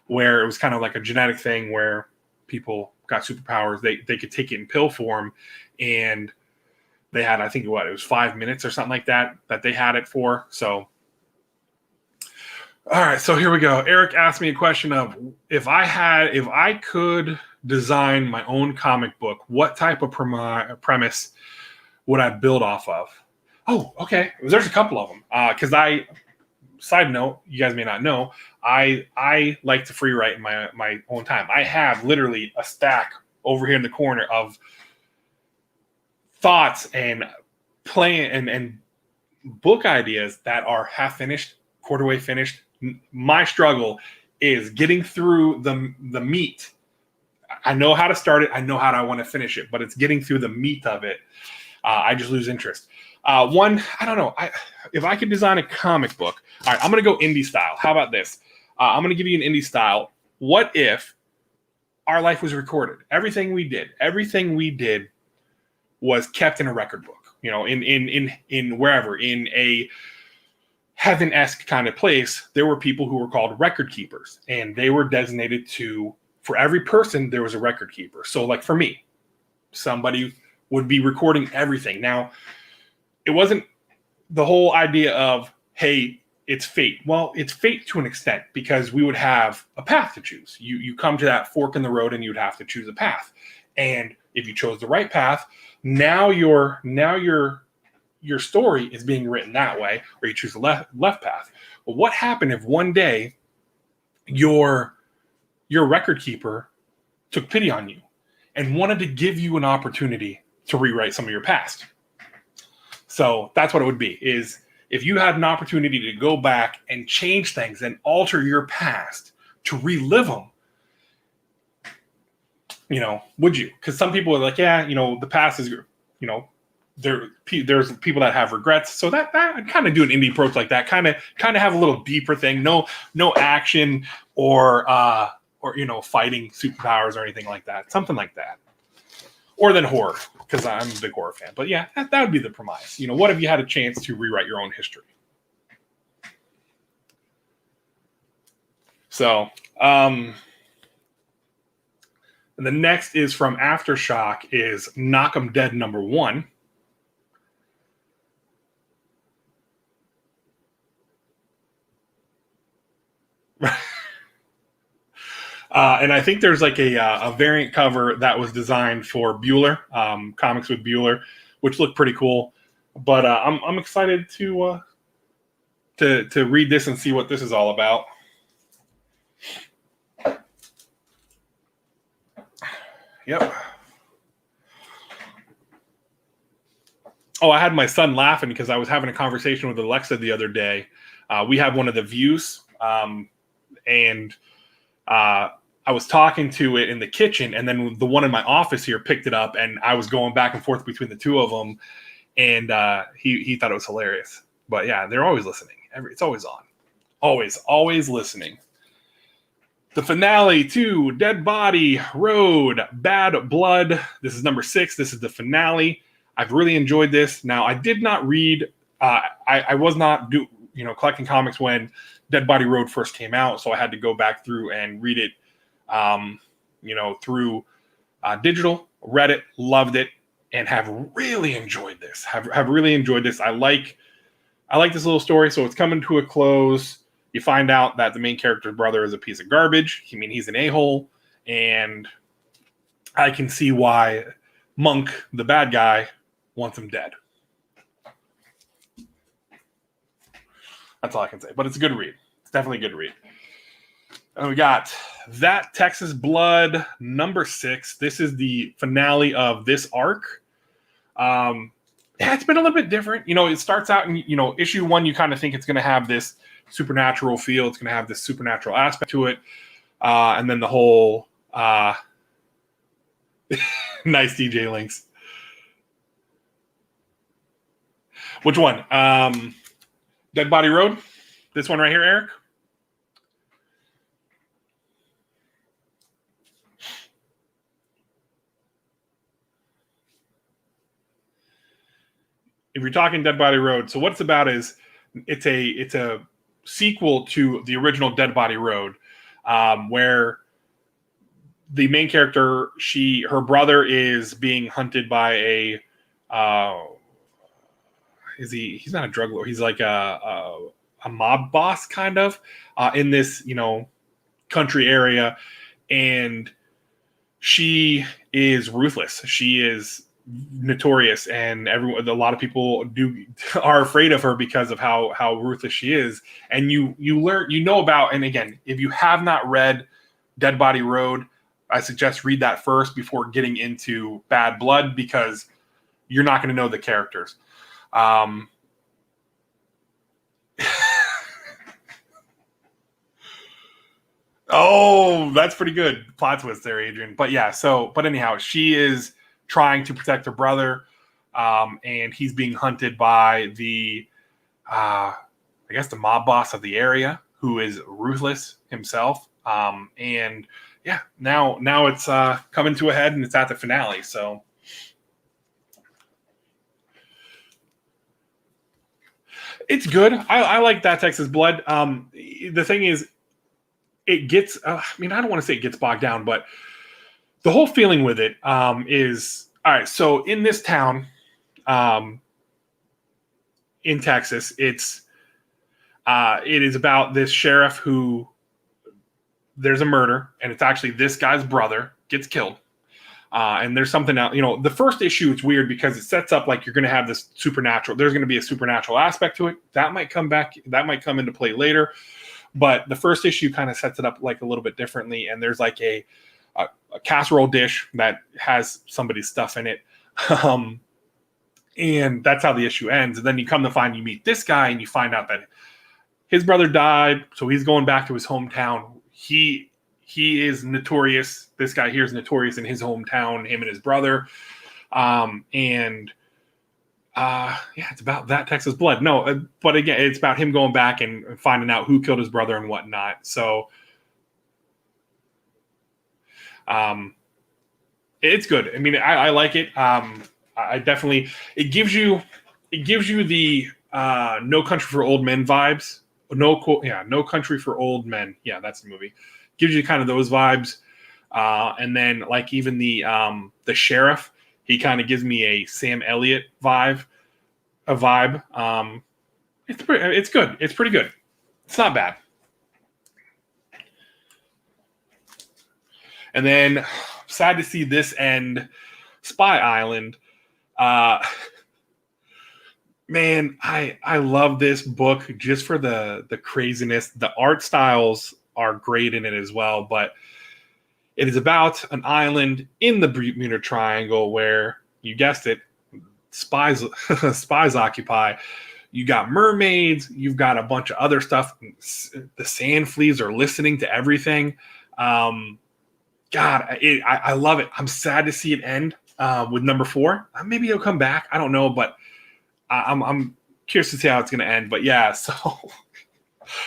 where it was kind of like a genetic thing where people got superpowers. They could take it in pill form, and they had, I think, it was 5 minutes or something like that they had it for. So, all right, so here we go. Eric asked me a question of, if I could design my own comic book, what type of premise would I build off of? Oh, okay. There's a couple of them. Because side note, you guys may not know, I like to free write in my own time. I have literally a stack over here in the corner of thoughts and plan and book ideas that are half finished, quarter way finished. My struggle is getting through the meat. I know how to start it. I know how I want to finish it, but it's getting through the meat of it. I just lose interest. I don't know. If I could design a comic book, all right, I'm going to go indie style. How about this? I'm going to give you an indie style. What if our life was recorded? Everything we did was kept in a record book, in wherever, in a heaven-esque kind of place. There were people who were called record keepers, and they were designated for every person, there was a record keeper. So like for me, somebody would be recording everything. Now, it wasn't the whole idea of, hey, it's fate. Well, it's fate to an extent, because we would have a path to choose. You come to that fork in the road and you'd have to choose a path. And if you chose the right path, now your story is being written that way, or you choose the left path. Well, what happened if one day your record keeper took pity on you and wanted to give you an opportunity to rewrite some of your past. So that's what it would be, is if you had an opportunity to go back and change things and alter your past to relive them, would you? Because some people are like, yeah, the past is, there's people that have regrets. So that I'd kind of do an indie approach like that, kind of have a little deeper thing. No action or fighting superpowers or anything like that. Something like that. Or then horror, because I'm a big horror fan. But yeah, that would be the premise. What if you had a chance to rewrite your own history? So, and the next is from Aftershock, is Knock 'em Dead #1. And I think there's like a variant cover that was designed for Bueller, Comics with Bueller, which looked pretty cool. But I'm excited to read this and see what this is all about. Yep. Oh, I had my son laughing because I was having a conversation with Alexa the other day. We have one of the views, and I was talking to it in the kitchen, and then the one in my office here picked it up, and I was going back and forth between the two of them, and he thought it was hilarious. But yeah, they're always listening. It's always on. Always listening. The finale to Dead Body Road, Bad Blood. This is number 6. This is the finale. I've really enjoyed this. Now, I did not read. I was not collecting comics when Dead Body Road first came out, so I had to go back through and read it. Through digital. Read it, loved it, and have really enjoyed this. Have really enjoyed this. I like this little story. So it's coming to a close. You find out that the main character's brother is a piece of garbage. He's an a-hole, and I can see why Monk, the bad guy, wants him dead. That's all I can say. But it's a good read. It's definitely a good read. And we got That Texas Blood #6. This is the finale of this arc. It's been a little bit different. It starts out in, issue 1, you kind of think it's going to have this supernatural feel. It's going to have this supernatural aspect to it. And then the whole nice DJ links. Which one? Dead Body Road? This one right here, Eric? If you're talking Dead Body Road, so what it's about is it's a sequel to the original Dead Body Road, where the main character, her brother is being hunted by he's not a drug lord, he's like a mob boss kind of in this country area, and she is ruthless. She is notorious, and a lot of people are afraid of her because of how ruthless she is. And you learn about, and again, if you have not read Dead Body Road, I suggest read that first before getting into Bad Blood, because you're not going to know the characters. Oh, that's pretty good plot twist there, Adrian. But yeah, but anyhow, she is trying to protect her brother, and he's being hunted by the mob boss of the area, who is ruthless himself. And yeah, now it's coming to a head, and it's at the finale. So it's good. I like That Texas Blood. The thing is, it gets. I don't want to say it gets bogged down, but the whole feeling with it is, all right, so in this town in Texas, it is about this sheriff who, there's a murder, and it's actually this guy's brother gets killed. And there's something else. The first issue, it's weird because it sets up like you're going to have this supernatural. There's going to be a supernatural aspect to it. That might come back. That might come into play later. But the first issue kind of sets it up like a little bit differently. And there's like a casserole dish that has somebody's stuff in it. Um, and that's how the issue ends. And then you come to find, you meet this guy and you find out that his brother died, so he's going back to his hometown. He is notorious. This guy here is notorious in his hometown, him and his brother. It's about that Texas blood. No, but again, it's about him going back and finding out who killed his brother and whatnot. So, it's good. I mean, I like it. I definitely, it gives you the No Country for Old Men vibes. No Country for Old Men. Yeah, that's the movie. Gives you kind of those vibes. And then like even the sheriff, he kind of gives me a Sam Elliott vibe. It's good. It's pretty good. It's not bad. And then sad to see this end, Spy Island. Man, I love this book just for the craziness. The art styles are great in it as well, but it is about an island in the Bermuda Triangle where, you guessed it, spies occupy. You got mermaids, you've got a bunch of other stuff. The sand fleas are listening to everything. God, I love it. I'm sad to see it end with number 4. Maybe it'll come back. I don't know, but I'm curious to see how it's going to end. But yeah, so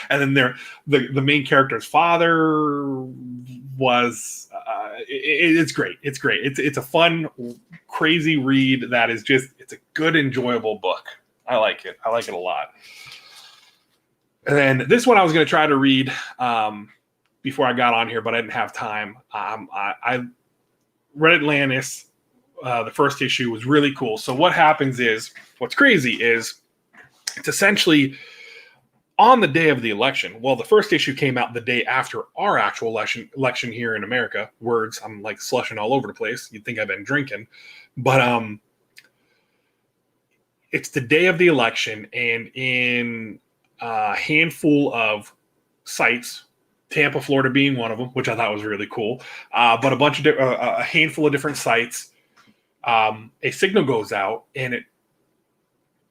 and then the main character's father was it's great. It's great. It's a fun, crazy read that is just, it's a good, enjoyable book. I like it. I like it a lot. And then this one I was going to try to read before I got on here, but I didn't have time. I read Atlantis. The first issue was really cool. So what happens is, what's crazy is, it's essentially on the day of the election. Well, the first issue came out the day after our actual election here in America. Words, I'm like slushing all over the place. You'd think I've been drinking. But it's the day of the election, and in a handful of sites, Tampa, Florida being one of them, which I thought was really cool, but a handful of different sites, a signal goes out, and it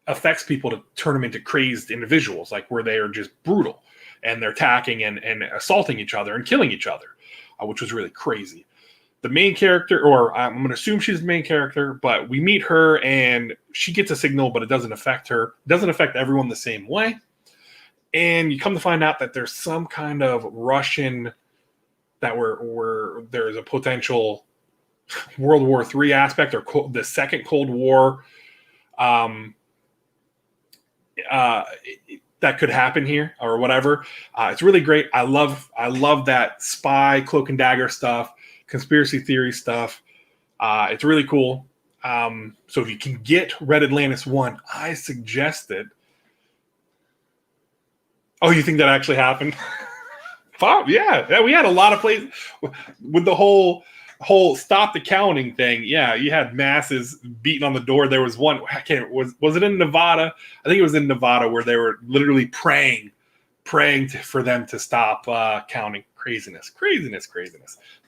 affects people to turn them into crazed individuals, like where they are just brutal and they're attacking and assaulting each other and killing each other, which was really crazy. The main character, or I'm going to assume she's the main character, but we meet her and she gets a signal, but it doesn't affect her. It doesn't affect everyone the same way. And you come to find out that there's some kind of Russian, that where there's a potential World War III aspect, or the second Cold War, that could happen here or whatever. It's really great. I love that spy, cloak and dagger stuff, conspiracy theory stuff. It's really cool. So if you can get Red Atlantis 1, I suggest it. Oh, you think that actually happened? Yeah, we had a lot of places with the whole stop the counting thing. Yeah, you had masses beating on the door. There was one, was it in Nevada? I think it was in Nevada, where they were literally praying for them to stop counting. Craziness.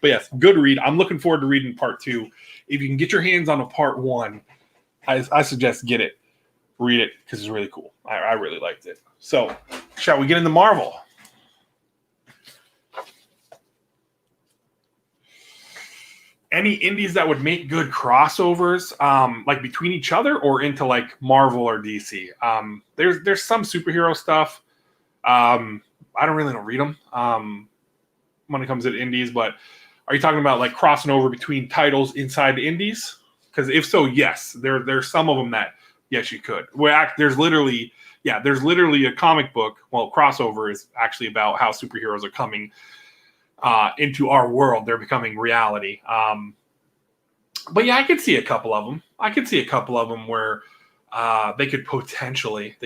But yes, good read. I'm looking forward to reading part 2. If you can get your hands on a part 1, I suggest get it. Read it, because it's really cool. I really liked it. So, shall we get into Marvel? Any indies that would make good crossovers, like between each other or into like Marvel or DC? There's some superhero stuff. I don't really read them when it comes to indies, but are you talking about like crossing over between titles inside the indies? Because if so, yes, there's some of them that yes, you could. Well, there's literally a comic book. Well, crossover is actually about how superheroes are coming into our world. They're becoming reality. But yeah, I could see a couple of them. Where they could potentially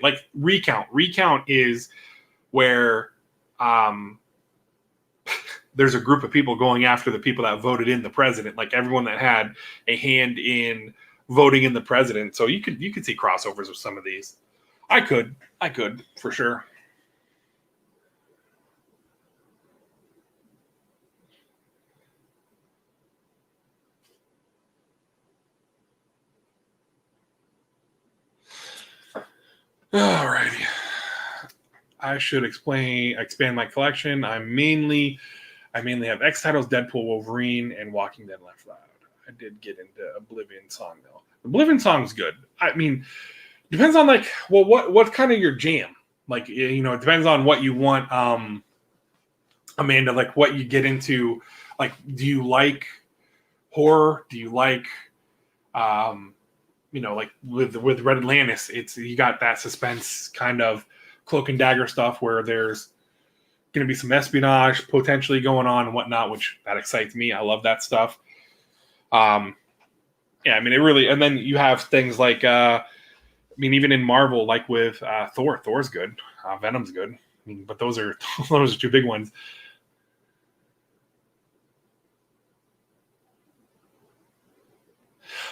like Recount. Recount is where there's a group of people going after the people that voted in the president, like everyone that had a hand in voting in the president. So you could see crossovers with some of these. I could for sure. Alrighty. I should expand my collection. I mainly have X titles, Deadpool, Wolverine, and Walking Dead Left Loud. I did get into Oblivion Song though. Oblivion Song's good. I mean, depends on like, well, what's kind of your jam? Like, you know, it depends on what you want. Amanda, like what you get into. Like, do you like horror? Do you like, you know, like with Red Atlantis, it's you got that suspense kind of cloak and dagger stuff where there's going to be some espionage potentially going on and whatnot, which that excites me. I love that stuff. Yeah, I mean, it really, and then you have things like, I mean, even in Marvel, like with Thor's good, Venom's good. I mean, but those are two big ones.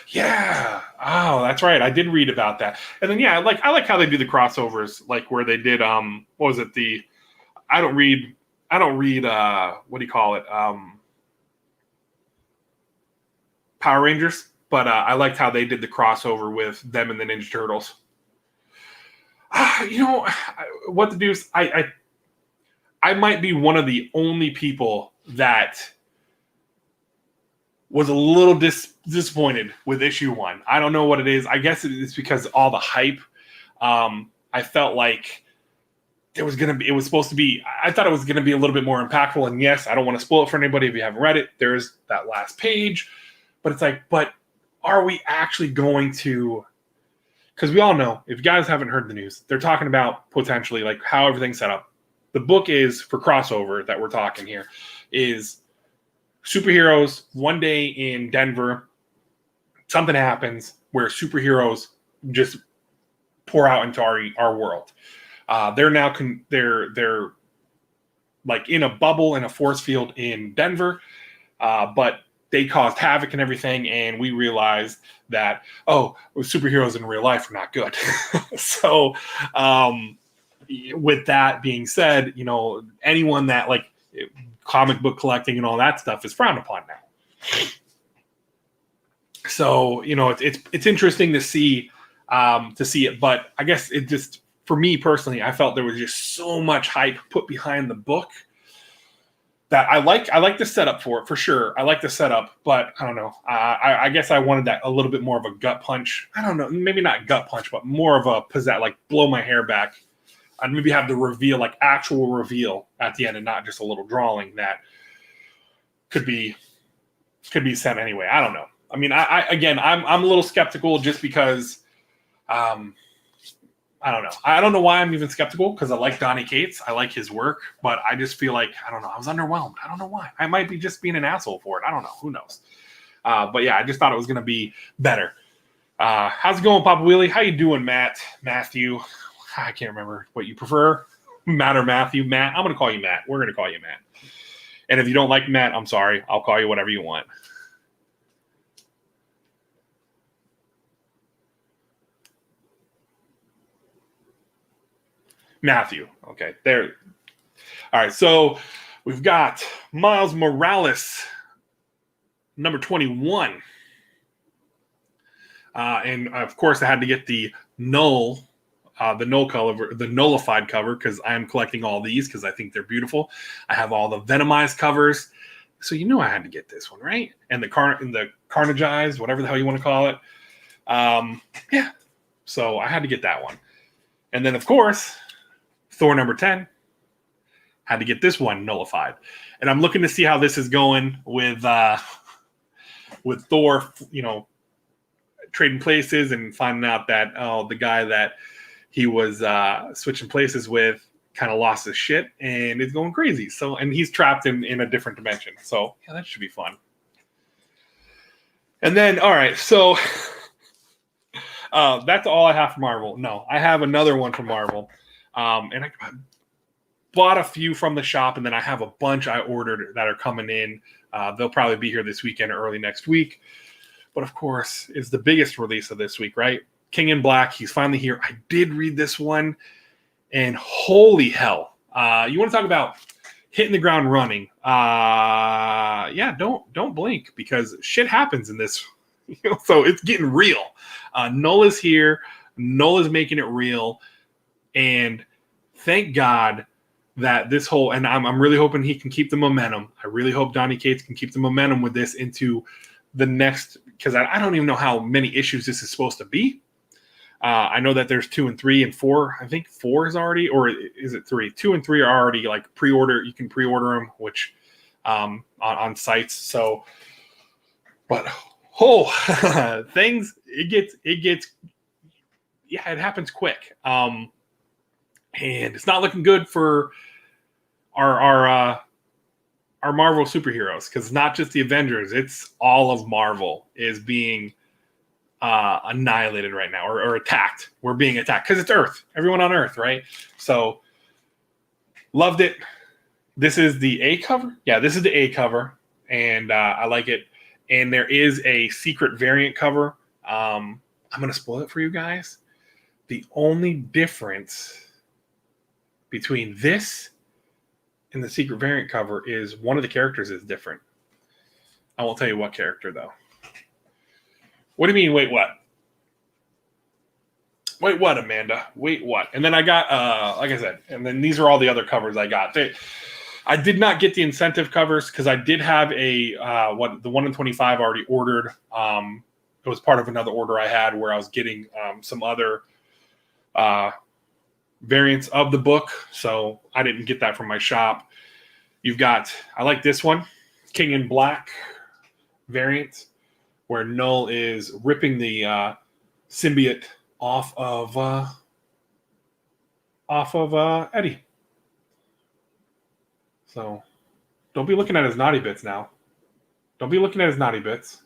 Yeah. Oh, that's right. I did read about that. And then yeah, I like how they do the crossovers, like where they did what was it? I don't read what do you call it? Power Rangers, but I liked how they did the crossover with them and the Ninja Turtles. You know what to do is I might be one of the only people that was a little disappointed with issue 1. I don't know what it is. I guess it's because all the hype. I felt like it was supposed to be, I thought it was going to be a little bit more impactful. And yes, I don't want to spoil it for anybody if you haven't read it. There's that last page, but it's like, but are we actually going to, because we all know, if you guys haven't heard the news, they're talking about potentially like how everything's set up. The book is for crossover that we're talking here is superheroes one day in Denver, something happens where superheroes just pour out into our world. They're now they're like in a bubble in a force field in Denver, but they caused havoc and everything, and we realized that superheroes in real life are not good. So, with that being said, you know, anyone that like comic book collecting and all that stuff is frowned upon now. So, you know, it's interesting to see it, but I guess it just, for me personally, I felt there was just so much hype put behind the book that I like the setup for it for sure. I like the setup, but I don't know. I guess I wanted that a little bit more of a gut punch. I don't know, maybe not gut punch, but more of a like blow my hair back. And maybe have the reveal, like actual reveal at the end, and not just a little drawing that could be sent anyway. I don't know. I mean, I'm a little skeptical just because, I don't know. I don't know why I'm even skeptical, because I like Donny Cates. I like his work, but I just feel like, I don't know. I was underwhelmed. I don't know why. I might be just being an asshole for it. I don't know. Who knows? But yeah, I just thought it was going to be better. How's it going, Papa Wheelie? How you doing, Matthew? I can't remember what you prefer, Matt or Matthew. Matt, I'm going to call you Matt. We're going to call you Matt. And if you don't like Matt, I'm sorry. I'll call you whatever you want. Matthew. Okay, there. All right, so we've got Miles Morales, number 21. And of course, I had to get the null cover, the nullified cover, because I am collecting all these because I think they're beautiful. I have all the Venomized covers, so you know I had to get this one, right? And the Carnageized, whatever the hell you want to call it. Yeah, so I had to get that one. And then, of course, Thor number 10. Had to get this one nullified. And I'm looking to see how this is going with Thor, you know, trading places and finding out that the guy that he was switching places with kind of lost his shit and is going crazy. So, and he's trapped in a different dimension. So yeah, that should be fun. And then, all right, so that's all I have for Marvel. No, I have another one from Marvel. And I bought a few from the shop, and then I have a bunch I ordered that are coming in. They'll probably be here this weekend or early next week. But of course, it's the biggest release of this week, right? King in Black, he's finally here. I did read this one, and holy hell. You want to talk about hitting the ground running. Yeah, don't blink, because shit happens in this. So it's getting real. Nola's here. Nola's making it real. And thank God that this whole, and I'm really hoping he can keep the momentum. I really hope Donny Cates can keep the momentum with this into the next, because I don't even know how many issues this is supposed to be. I know that there's 2 and 3 and 4. I think 4 is already, or is it 3? 2 and 3 are already like pre-order. You can pre-order them, which on sites. So, but things it gets yeah, it happens quick. And it's not looking good for our Marvel superheroes, because it's not just the Avengers; it's all of Marvel is being annihilated right now, or attacked. We're being attacked because it's Earth. Everyone on Earth, right? So loved it. This is the A cover. Yeah, this is the A cover, and I like it. And there is a secret variant cover. I'm gonna spoil it for you guys. The only difference between this and the secret variant cover is one of the characters is different. I won't tell you what character though. What do you mean, wait, what? Wait, what, Amanda? Wait, what? And then I got, like I said, and then these are all the other covers I got. I did not get the incentive covers because I did have the 1 in 25 already ordered. It was part of another order I had where I was getting some other variants of the book, so I didn't get that from my shop. You've got, I like this one, King in Black variant, where Null is ripping the symbiote off of Eddie. So don't be looking at his naughty bits now. Don't be looking at his naughty bits.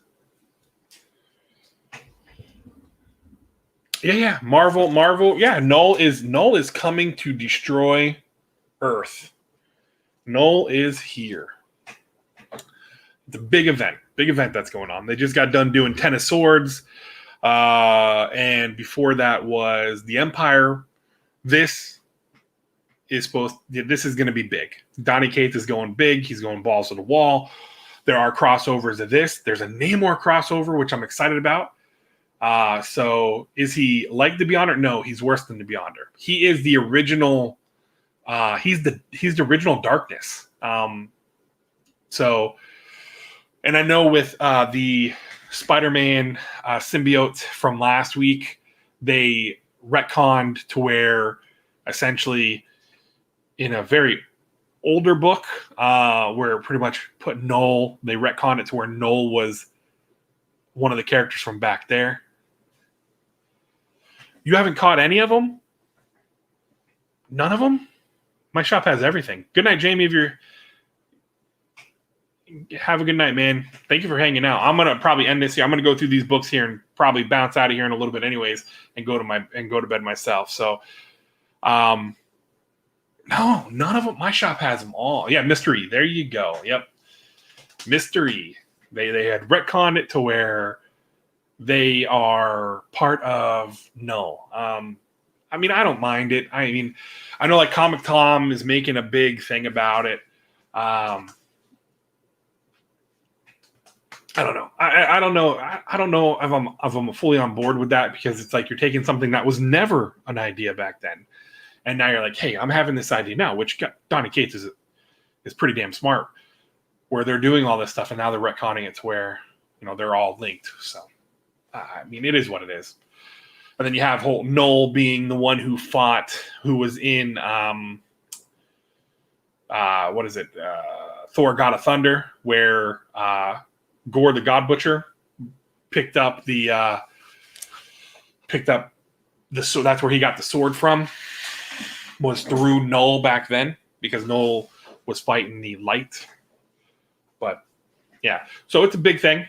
Yeah. Marvel. Yeah, Null is coming to destroy Earth. Null is here. It's a big event that's going on. They just got done doing Ten of Swords, and before that was the Empire. This is going to be big. Donny Cates is going big. He's going balls to the wall. There are crossovers of this. There's a Namor crossover, which I'm excited about. So is he like the Beyonder? No, he's worse than the Beyonder. He is the original. He's the original Darkness. So. And I know with the Spider-Man symbiote from last week, they retconned to where essentially in a very older book, where pretty much put Null, they retconned it to where Null was one of the characters from back there. You haven't caught any of them? None of them? My shop has everything. Good night, Jamie, if you're... Have a good night, man. Thank you for hanging out. I'm gonna probably end this here. I'm gonna go through these books here and probably bounce out of here in a little bit, anyways, and go to bed myself. So, no, none of them. My shop has them all. Yeah, Mystery. There you go. Yep, Mystery. They had retconned it to where they are part of Null. I mean, I don't mind it. I mean, I know like Comic Tom is making a big thing about it. I don't know. I don't know. I don't know if I'm fully on board with that, because it's like you're taking something that was never an idea back then, and now you're like, hey, I'm having this idea now, which Donny Cates is pretty damn smart, where they're doing all this stuff and now they're retconning it to where they're all linked. So I mean, it is what it is. And then you have whole Null being the one who was in what is it? Thor: God of Thunder, where Gore the God Butcher picked up so that's where he got the sword from, was through Null back then, because Null was fighting the light. But yeah, so it's a big thing.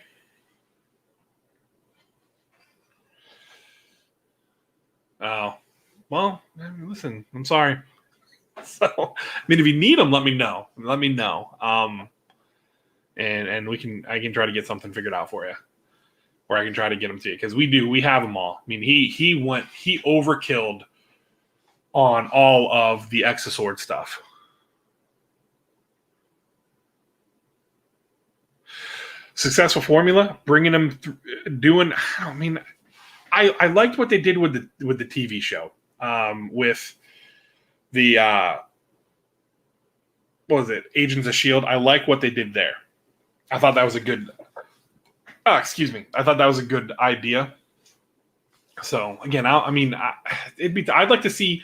Well, listen, I'm sorry. So, I mean, if you need them, let me know. And I can try to get something figured out for you, or I can try to get them to you, because we have them all. I mean, he overkilled on all of the Exosword stuff. Successful formula, bringing them doing. I mean, I liked what they did with the TV show, with the what was it? Agents of S.H.I.E.L.D. I like what they did there. I thought that was a good. Excuse me. I thought that was a good idea. So again, I'd like to see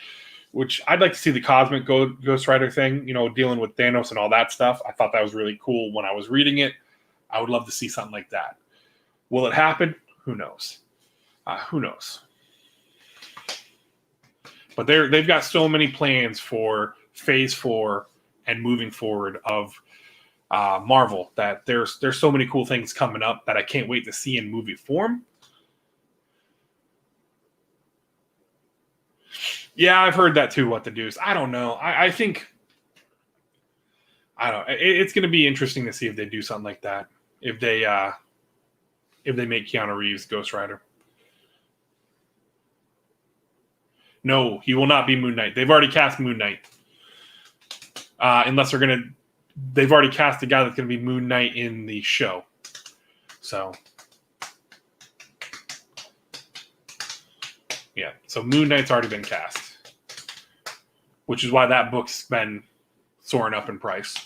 the Cosmic Ghost Rider thing. Dealing with Thanos and all that stuff. I thought that was really cool when I was reading it. I would love to see something like that. Will it happen? Who knows? Who knows? But they've got so many plans for Phase 4 and moving forward of Marvel that there's so many cool things coming up that I can't wait to see in movie form. Yeah, I've heard that too. What the deuce? I don't know. I think I don't know. It's going to be interesting to see if they do something like that. If they make Keanu Reeves Ghost Rider. No, he will not be Moon Knight. They've already cast Moon Knight. They've already cast the guy that's going to be Moon Knight in the show. So, yeah. So Moon Knight's already been cast, which is why that book's been soaring up in price.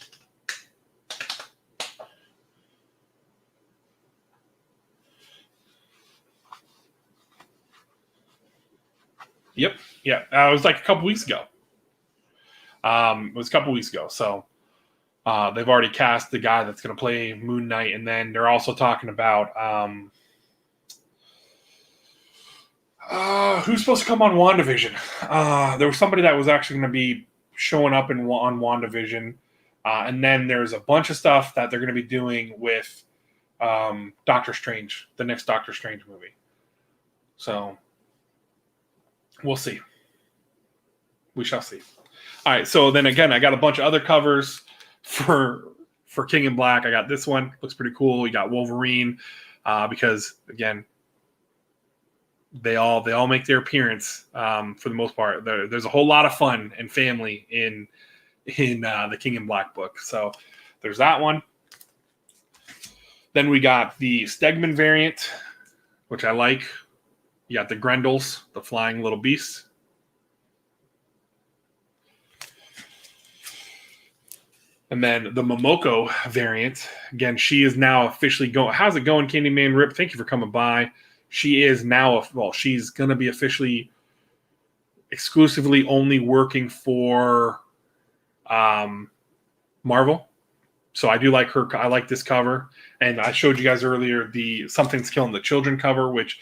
Yep. Yeah. It was like a couple weeks ago. So they've already cast the guy that's going to play Moon Knight. And then they're also talking about who's supposed to come on WandaVision. There was somebody that was actually going to be showing up on WandaVision. And then there's a bunch of stuff that they're going to be doing with Doctor Strange, the next Doctor Strange movie. So we'll see. We shall see. All right. So then again, I got a bunch of other covers for King in Black. I got this one. Looks pretty cool. You got Wolverine because again, they all make their appearance for the most part. There's a whole lot of fun and family in the King in Black book. So there's that one. Then we got the Stegman variant, which I like. You got the Grendels, the flying little beasts. And then the Momoko variant. Again, she is now officially going. How's it going, Candyman Rip? Thank you for coming by. She is now, she's going to be officially exclusively only working for Marvel. So I do like her. I like this cover. And I showed you guys earlier the Something's Killing the Children cover, which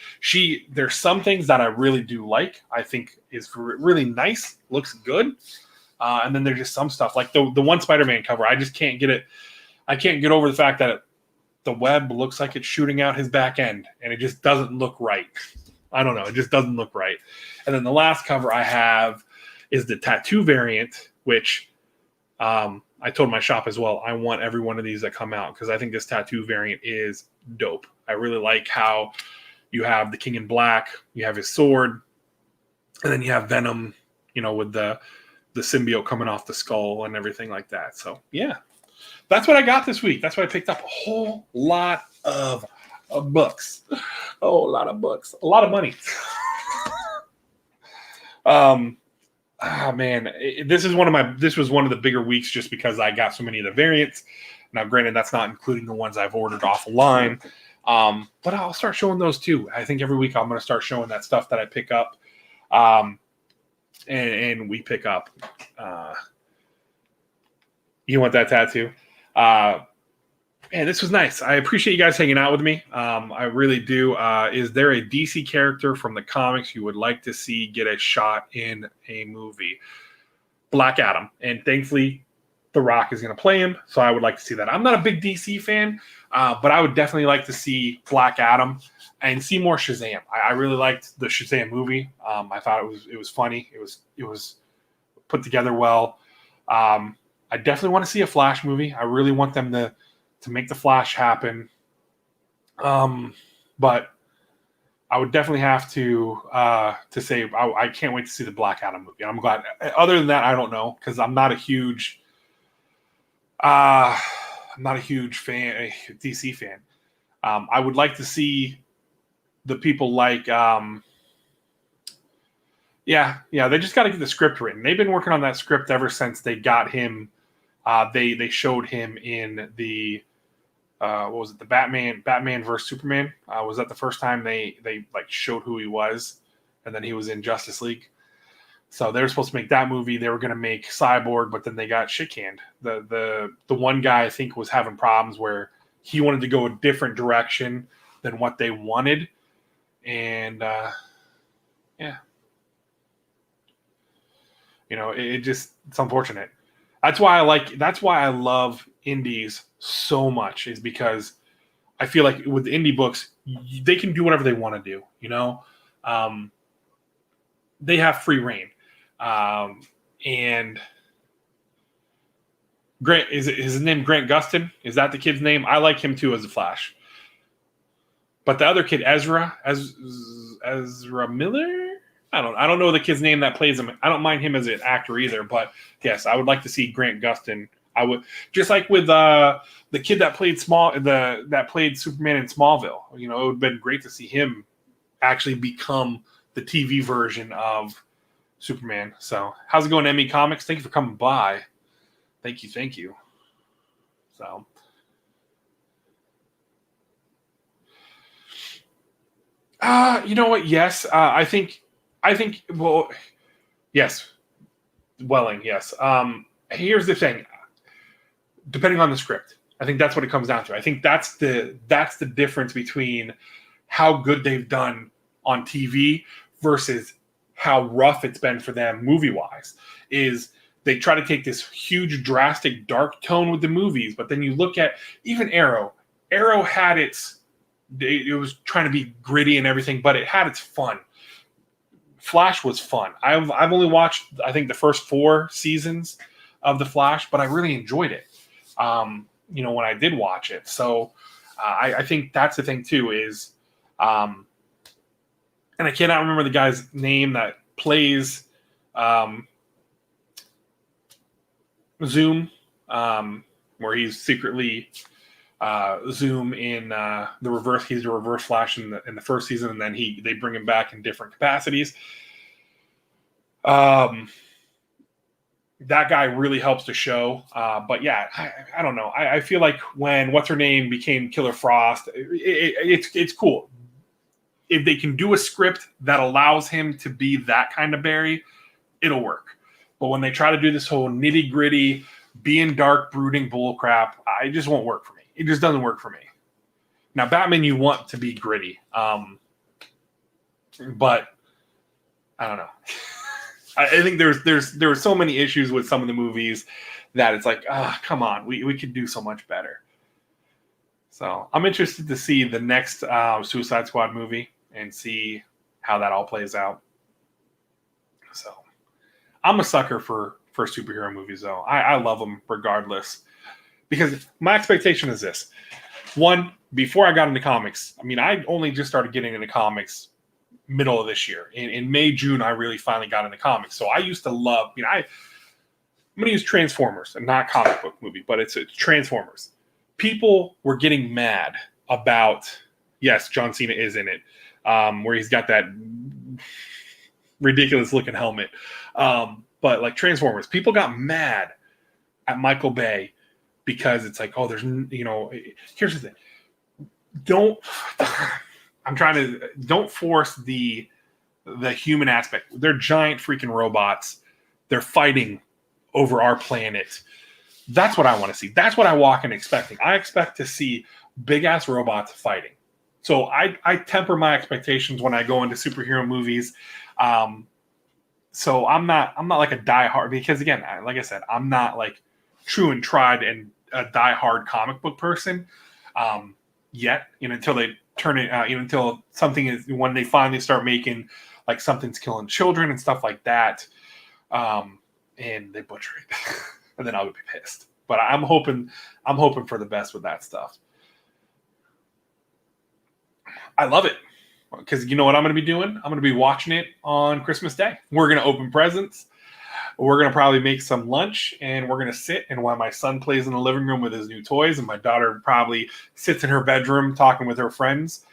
there's some things that I really do like. I think is really nice, looks good. And then there's just some stuff like the one Spider-Man cover. I just can't get it. I can't get over the fact that the web looks like it's shooting out his back end, and it just doesn't look right. I don't know. It just doesn't look right. And then the last cover I have is the tattoo variant, which I told my shop as well. I want every one of these that come out because I think this tattoo variant is dope. I really like how you have the King in Black, you have his sword, and then you have Venom, with the symbiote coming off the skull and everything like that. So, yeah. That's what I got this week. That's why I picked up a whole lot of books. A whole lot of books. A lot of money. Man, this was one of the bigger weeks just because I got so many of the variants. Now, granted, that's not including the ones I've ordered offline. But I'll start showing those too. I think every week I'm going to start showing that stuff that I pick up. And we pick up. You want that tattoo? Man, this was nice. I appreciate you guys hanging out with me. I really do. Is there a DC character from the comics you would like to see get a shot in a movie? Black Adam. And thankfully, The Rock is going to play him, so I would like to see that. I'm not a big DC fan, but I would definitely like to see Black Adam and see more Shazam. I really liked the Shazam movie. I thought it was funny. It was put together well. I definitely want to see a Flash movie. I really want them to make the Flash happen. But I would definitely have to say I can't wait to see the Black Adam movie. I'm glad. Other than that, I don't know because I'm not a huge fan, DC fan. I would like to see the people like Yeah, they just got to get the script written. They've been working on that script ever since they got him. They showed him in the what was it, the Batman versus Superman? Was that the first time they like showed who he was, and then he was in Justice League? So they were supposed to make that movie. They were going to make Cyborg, but then they got shit canned. The one guy I think was having problems where he wanted to go a different direction than what they wanted, and yeah, it's unfortunate. That's why I love indies so much, is because I feel like with indie books, they can do whatever they want to do. They have free reign. And Grant, is his name Grant Gustin? Is that the kid's name? I like him too as a Flash. But the other kid, Ezra Miller? I don't know the kid's name that plays him. I don't mind him as an actor either, but yes, I would like to see Grant Gustin. I would, just like with the kid that played that played Superman in Smallville. It would have been great to see him actually become the TV version of Superman. So, how's it going, ME Comics? Thank you for coming by. Thank you. So, you know what? Yes, I think. Well, yes, Welling. Yes. Here's the thing. Depending on the script, I think that's what it comes down to. I think that's the difference between how good they've done on TV versus how rough it's been for them movie-wise. Is they try to take this huge, drastic, dark tone with the movies, but then you look at even Arrow. Arrow had it was trying to be gritty and everything, but it had its fun. Flash was fun. I've only watched, I think, the first 4 seasons of The Flash, but I really enjoyed it. When I did watch it. So I think that's the thing too is, and I cannot remember the guy's name that plays Zoom, where he's secretly Zoom in the reverse. He's a reverse Flash in the first season, and then they bring him back in different capacities. That guy really helps the show. But yeah, I don't know. I feel like when what's her name became Killer Frost, it's cool. If they can do a script that allows him to be that kind of Barry, it'll work. But when they try to do this whole nitty gritty, being dark, brooding bullcrap, it just won't work for me. It just doesn't work for me. Now, Batman, you want to be gritty, but I don't know. I think there were so many issues with some of the movies that it's like, come on, we could do so much better. So I'm interested to see the next Suicide Squad movie and see how that all plays out. So I'm a sucker for superhero movies, though. I love them regardless, because my expectation is this. One, before I got into comics, I only just started getting into comics middle of this year. In May, June, I really finally got into comics. So I used to love, I'm going to use Transformers, and not comic book movie, but it's Transformers. People were getting mad about, yes, John Cena is in it, where he's got that ridiculous looking helmet. But like Transformers, people got mad at Michael Bay because it's like, here's the thing. Don't force the human aspect. They're giant freaking robots. They're fighting over our planet. That's what I want to see. That's what I walk in expecting. I expect to see big ass robots fighting. So I temper my expectations when I go into superhero movies. So I'm not like a diehard, because again, like I said, I'm not like true and tried and a diehard comic book person yet. Until they turn it, until something is, when they finally start making like something's killing children and stuff like that, and they butcher it, and then I'll be pissed. But I'm hoping for the best with that stuff. I love it, because you know what I'm going to be doing? I'm going to be watching it on Christmas Day. We're going to open presents. We're going to probably make some lunch, and we're going to sit, and while my son plays in the living room with his new toys, and my daughter probably sits in her bedroom talking with her friends,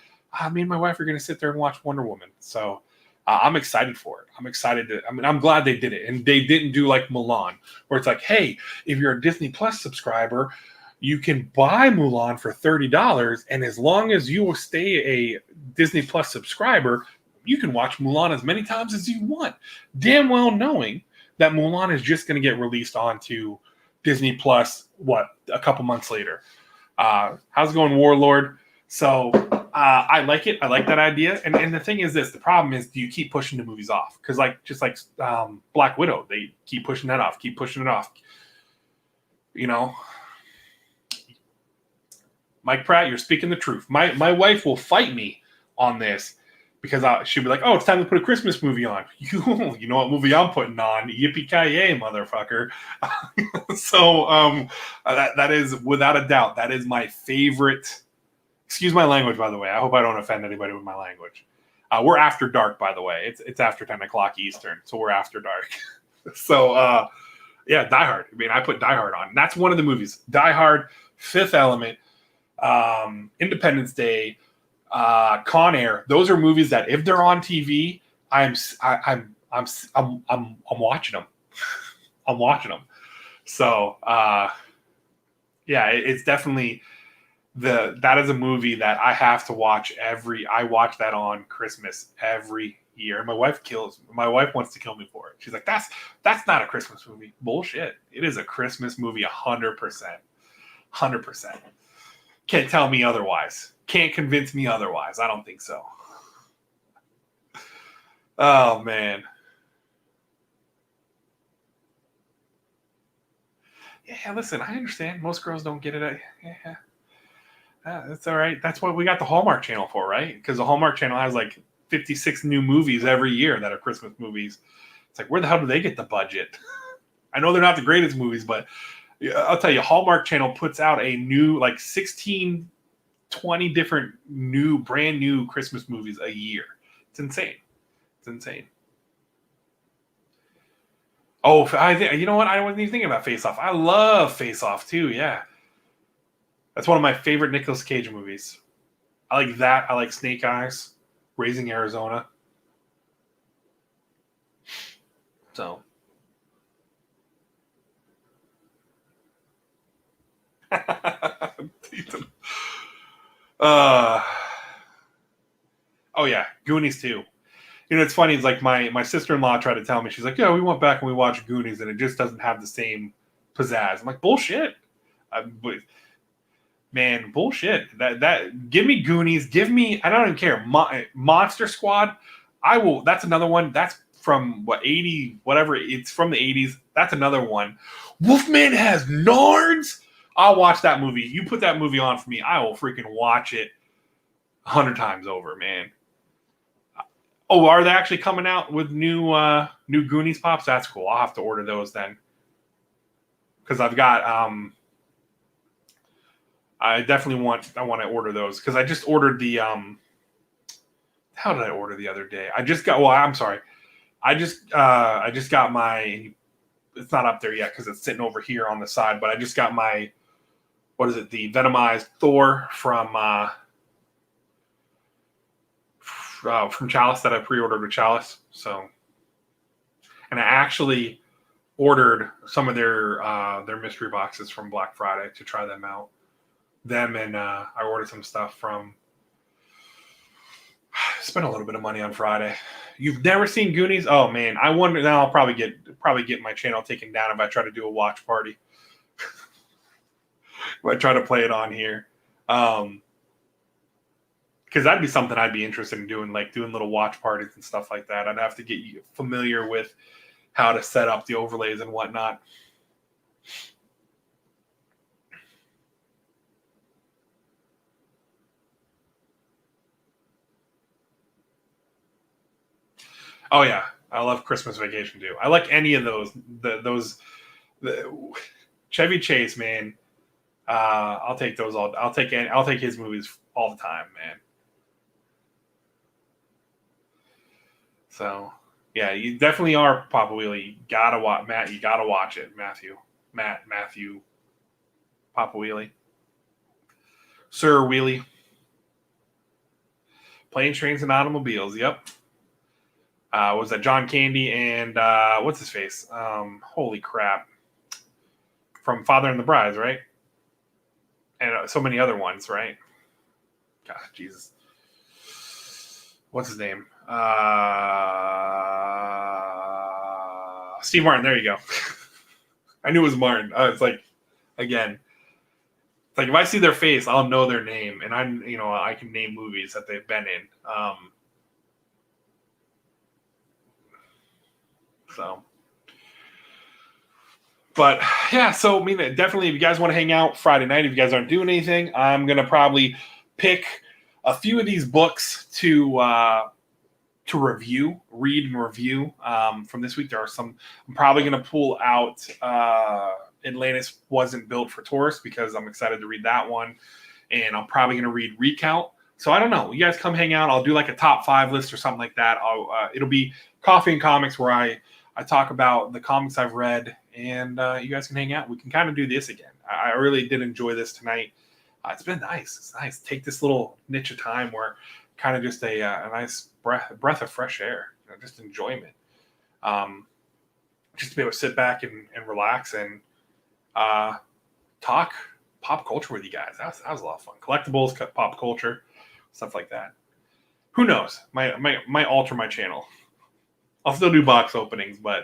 me and my wife are going to sit there and watch Wonder Woman. So I'm excited for it. I'm excited to. I mean, I'm glad they did it, and they didn't do like Mulan, where it's like, hey, if you're a Disney Plus subscriber, you can buy Mulan for $30, and as long as you stay a Disney Plus subscriber, you can watch Mulan as many times as you want. Damn well knowing that Mulan is just going to get released onto Disney Plus, a couple months later. How's it going, Warlord? So I like it. I like that idea. And the thing is this: the problem is, do you keep pushing the movies off? Because just like Black Widow, they keep pushing that off, keep pushing it off. You know, Mike Pratt, you're speaking the truth. My wife will fight me on this because she'll be like, "Oh, it's time to put a Christmas movie on." You know what movie I'm putting on? Yippee-ki-yay, motherfucker! So that is without a doubt that is my favorite. Excuse my language, by the way. I hope I don't offend anybody with my language. We're after dark, by the way. It's after 10 o'clock Eastern, so we're after dark. So yeah, Die Hard. I mean, I put Die Hard on. That's one of the movies. Die Hard, Fifth Element, Independence Day, Con Air. Those are movies that if they're on TV, I'm watching them. I'm watching them. So yeah, it's definitely that is a movie that I have to watch I watch that on Christmas every year. My wife wants to kill me for it. She's like, that's not a Christmas movie. Bullshit. It is a Christmas movie 100%. 100%. Can't tell me otherwise. Can't convince me otherwise. I don't think so. Oh, man. Yeah, listen, I understand. Most girls don't get it. Yeah. That's all right. That's what we got the Hallmark Channel for, right? Because the Hallmark Channel has like 56 new movies every year that are Christmas movies. It's like, where the hell do they get the budget? I know they're not the greatest movies, but I'll tell you, Hallmark Channel puts out a new, like 16, 20 different brand new Christmas movies a year. It's insane. It's insane. Oh, you know what? I wasn't even thinking about Face Off. I love Face Off too. Yeah. That's one of my favorite Nicolas Cage movies. I like that. I like Snake Eyes, Raising Arizona. So. Oh yeah, Goonies too. You know, it's funny. It's like my sister-in-law tried to tell me. She's like, "Yeah, we went back and we watched Goonies, and it just doesn't have the same pizzazz." I'm like, "Bullshit." But man, bullshit. That give me Goonies. Give me. I don't even care. Monster Squad. I will. That's another one. That's from 80 whatever. It's from the 80s. That's another one. Wolfman Has Nards. I'll watch that movie. You put that movie on for me, I will freaking watch it 100 times over, man. Oh, are they actually coming out with new Goonies pops? That's cool. I'll have to order those then. Because I've got I want to order those because I just ordered the how did I order the other day? I just got I'm sorry. I just got my, it's not up there yet because it's sitting over here on the side, but I just got my, what is it? The Venomized Thor from Chalice that I pre-ordered with Chalice. So, and I actually ordered some of their mystery boxes from Black Friday to try them out. And I ordered some stuff from. Spent a little bit of money on Friday. You've never seen Goonies? Oh man, I wonder. Now I'll probably get my channel taken down if I try to do a watch party. If I try to play it on here. Because that'd be something I'd be interested in doing, like doing little watch parties and stuff like that. I'd have to get you familiar with how to set up the overlays and whatnot. Oh yeah, I love Christmas Vacation too. I like any of those. The Chevy Chase, man. I'll take those all. I'll take his movies all the time, man. So, yeah, you definitely are Papa Wheelie. You gotta watch Matt. You gotta watch it, Matthew. Papa Wheelie, Sir Wheelie. Planes, Trains, and Automobiles. Yep. Was that John Candy and what's his face? Holy crap. From Father and the Brides, right? And so many other ones, right? God, Jesus. What's his name? Steve Martin. There you go. I knew it was Martin. It's like, again, it's like if I see their face, I'll know their name, and I can name movies that they've been in. But yeah, so I mean, definitely, if you guys want to hang out Friday night, if you guys aren't doing anything, I'm gonna probably pick a few of these books to read and review from this week. There are some. I'm probably gonna pull out Atlantis Wasn't Built for Tourists because I'm excited to read that one, and I'm probably gonna read Recount. So I don't know. You guys come hang out. I'll do like a top 5 list or something like that. It'll be Coffee and Comics where I talk about the comics I've read, and you guys can hang out. We can kind of do this again. I really did enjoy this tonight. It's been nice. It's nice. Take this little niche of time where kind of just a nice breath of fresh air, just enjoyment. Just to be able to sit back and relax and talk pop culture with you guys. That was a lot of fun. Collectibles, pop culture, stuff like that. Who knows? Might alter my channel. I'll still do box openings, but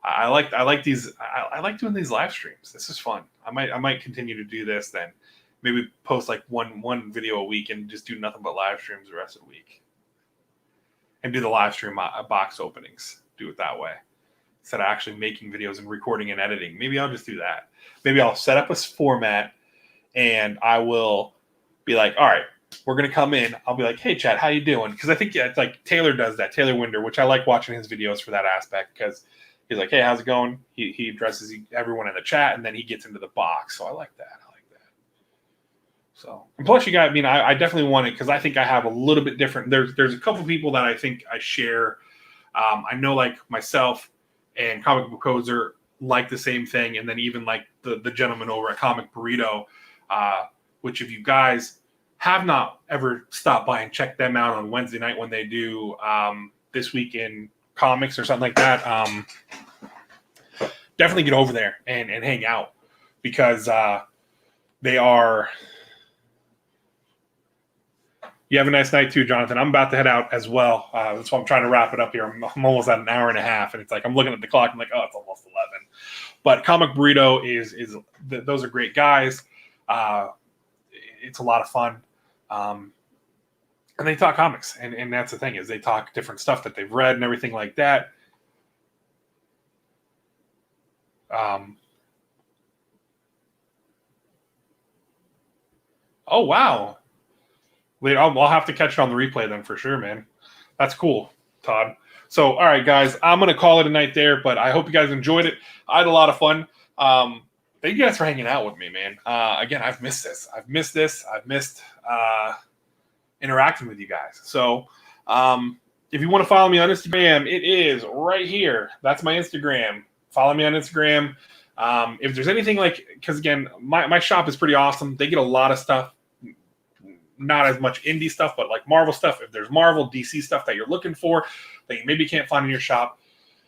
I like these. I like doing these live streams. This is fun. I might continue to do this. Then maybe post like one video a week and just do nothing but live streams the rest of the week, and do the live stream box openings. Do it that way instead of actually making videos and recording and editing. Maybe I'll just do that. Maybe I'll set up a format, and I will be like, all right. We're going to come in. I'll be like, hey, Chad, how you doing? Because I think it's like Taylor does that, Taylor Winder, which I like watching his videos for that aspect because he's like, hey, how's it going? He addresses everyone in the chat, and then he gets into the box. So I like that. So, and plus you got, I definitely want it because I think I have a little bit different. There's a couple people that I think I share. I know like myself and Comic Book Hoser like the same thing. And then even like the gentleman over at Comic Burrito, which if you guys have not ever stopped by and checked them out on Wednesday night when they do This Week in Comics or something like that, definitely get over there and hang out because they are. You have a nice night too, Jonathan. I'm about to head out as well. That's why I'm trying to wrap it up here. I'm almost at an hour and a half, and it's like I'm looking at the clock. I'm like, oh, it's almost 11. But Comic Burrito is those are great guys. It's a lot of fun. And they talk comics, and that's the thing is they talk different stuff that they've read and everything like that. Oh wow, I'll have to catch it on the replay then for sure, man. That's cool, Todd. So all right, guys, I'm gonna call it a night there, but I hope you guys enjoyed it. I had a lot of fun. Thank you guys for hanging out with me, man. Again, I've missed this. I've missed interacting with you guys. So if you want to follow me on Instagram, it is right here. That's my Instagram. Follow me on Instagram. If there's anything like, because again, my shop is pretty awesome. They get a lot of stuff, not as much indie stuff, but like Marvel stuff. If there's Marvel, DC stuff that you're looking for that you maybe can't find in your shop,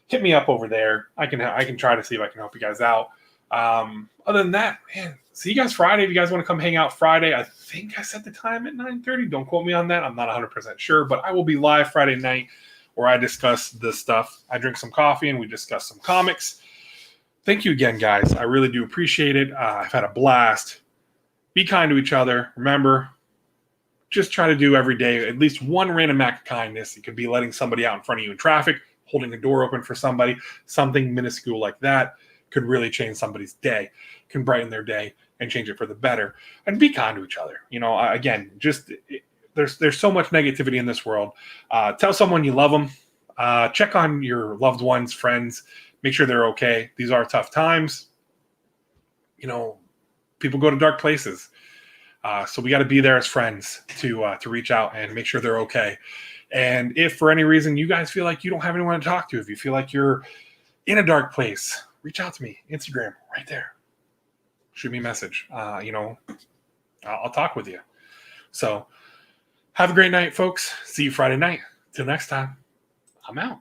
hit me up over there. I can try to see if I can help you guys out. Other than that, man, see you guys Friday. If you guys want to come hang out Friday, I think I set the time at 9:30. Don't quote me on that. I'm not 100% sure, but I will be live Friday night where I discuss this stuff. I drink some coffee and we discuss some comics. Thank you again, guys. I really do appreciate it. I've had a blast. Be kind to each other. Remember, just try to do every day at least one random act of kindness. It could be letting somebody out in front of you in traffic, holding a door open for somebody, something minuscule like that could really change somebody's day, can brighten their day and change it for the better. And be kind to each other. Again, just there's so much negativity in this world. Tell someone you love them. Check on your loved ones, friends. Make sure they're okay. These are tough times. People go to dark places. So we got to be there as friends to reach out and make sure they're okay. And if for any reason you guys feel like you don't have anyone to talk to, if you feel like you're in a dark place, reach out to me. Instagram, right there. Shoot me a message. I'll talk with you. So have a great night, folks. See you Friday night. Till next time, I'm out.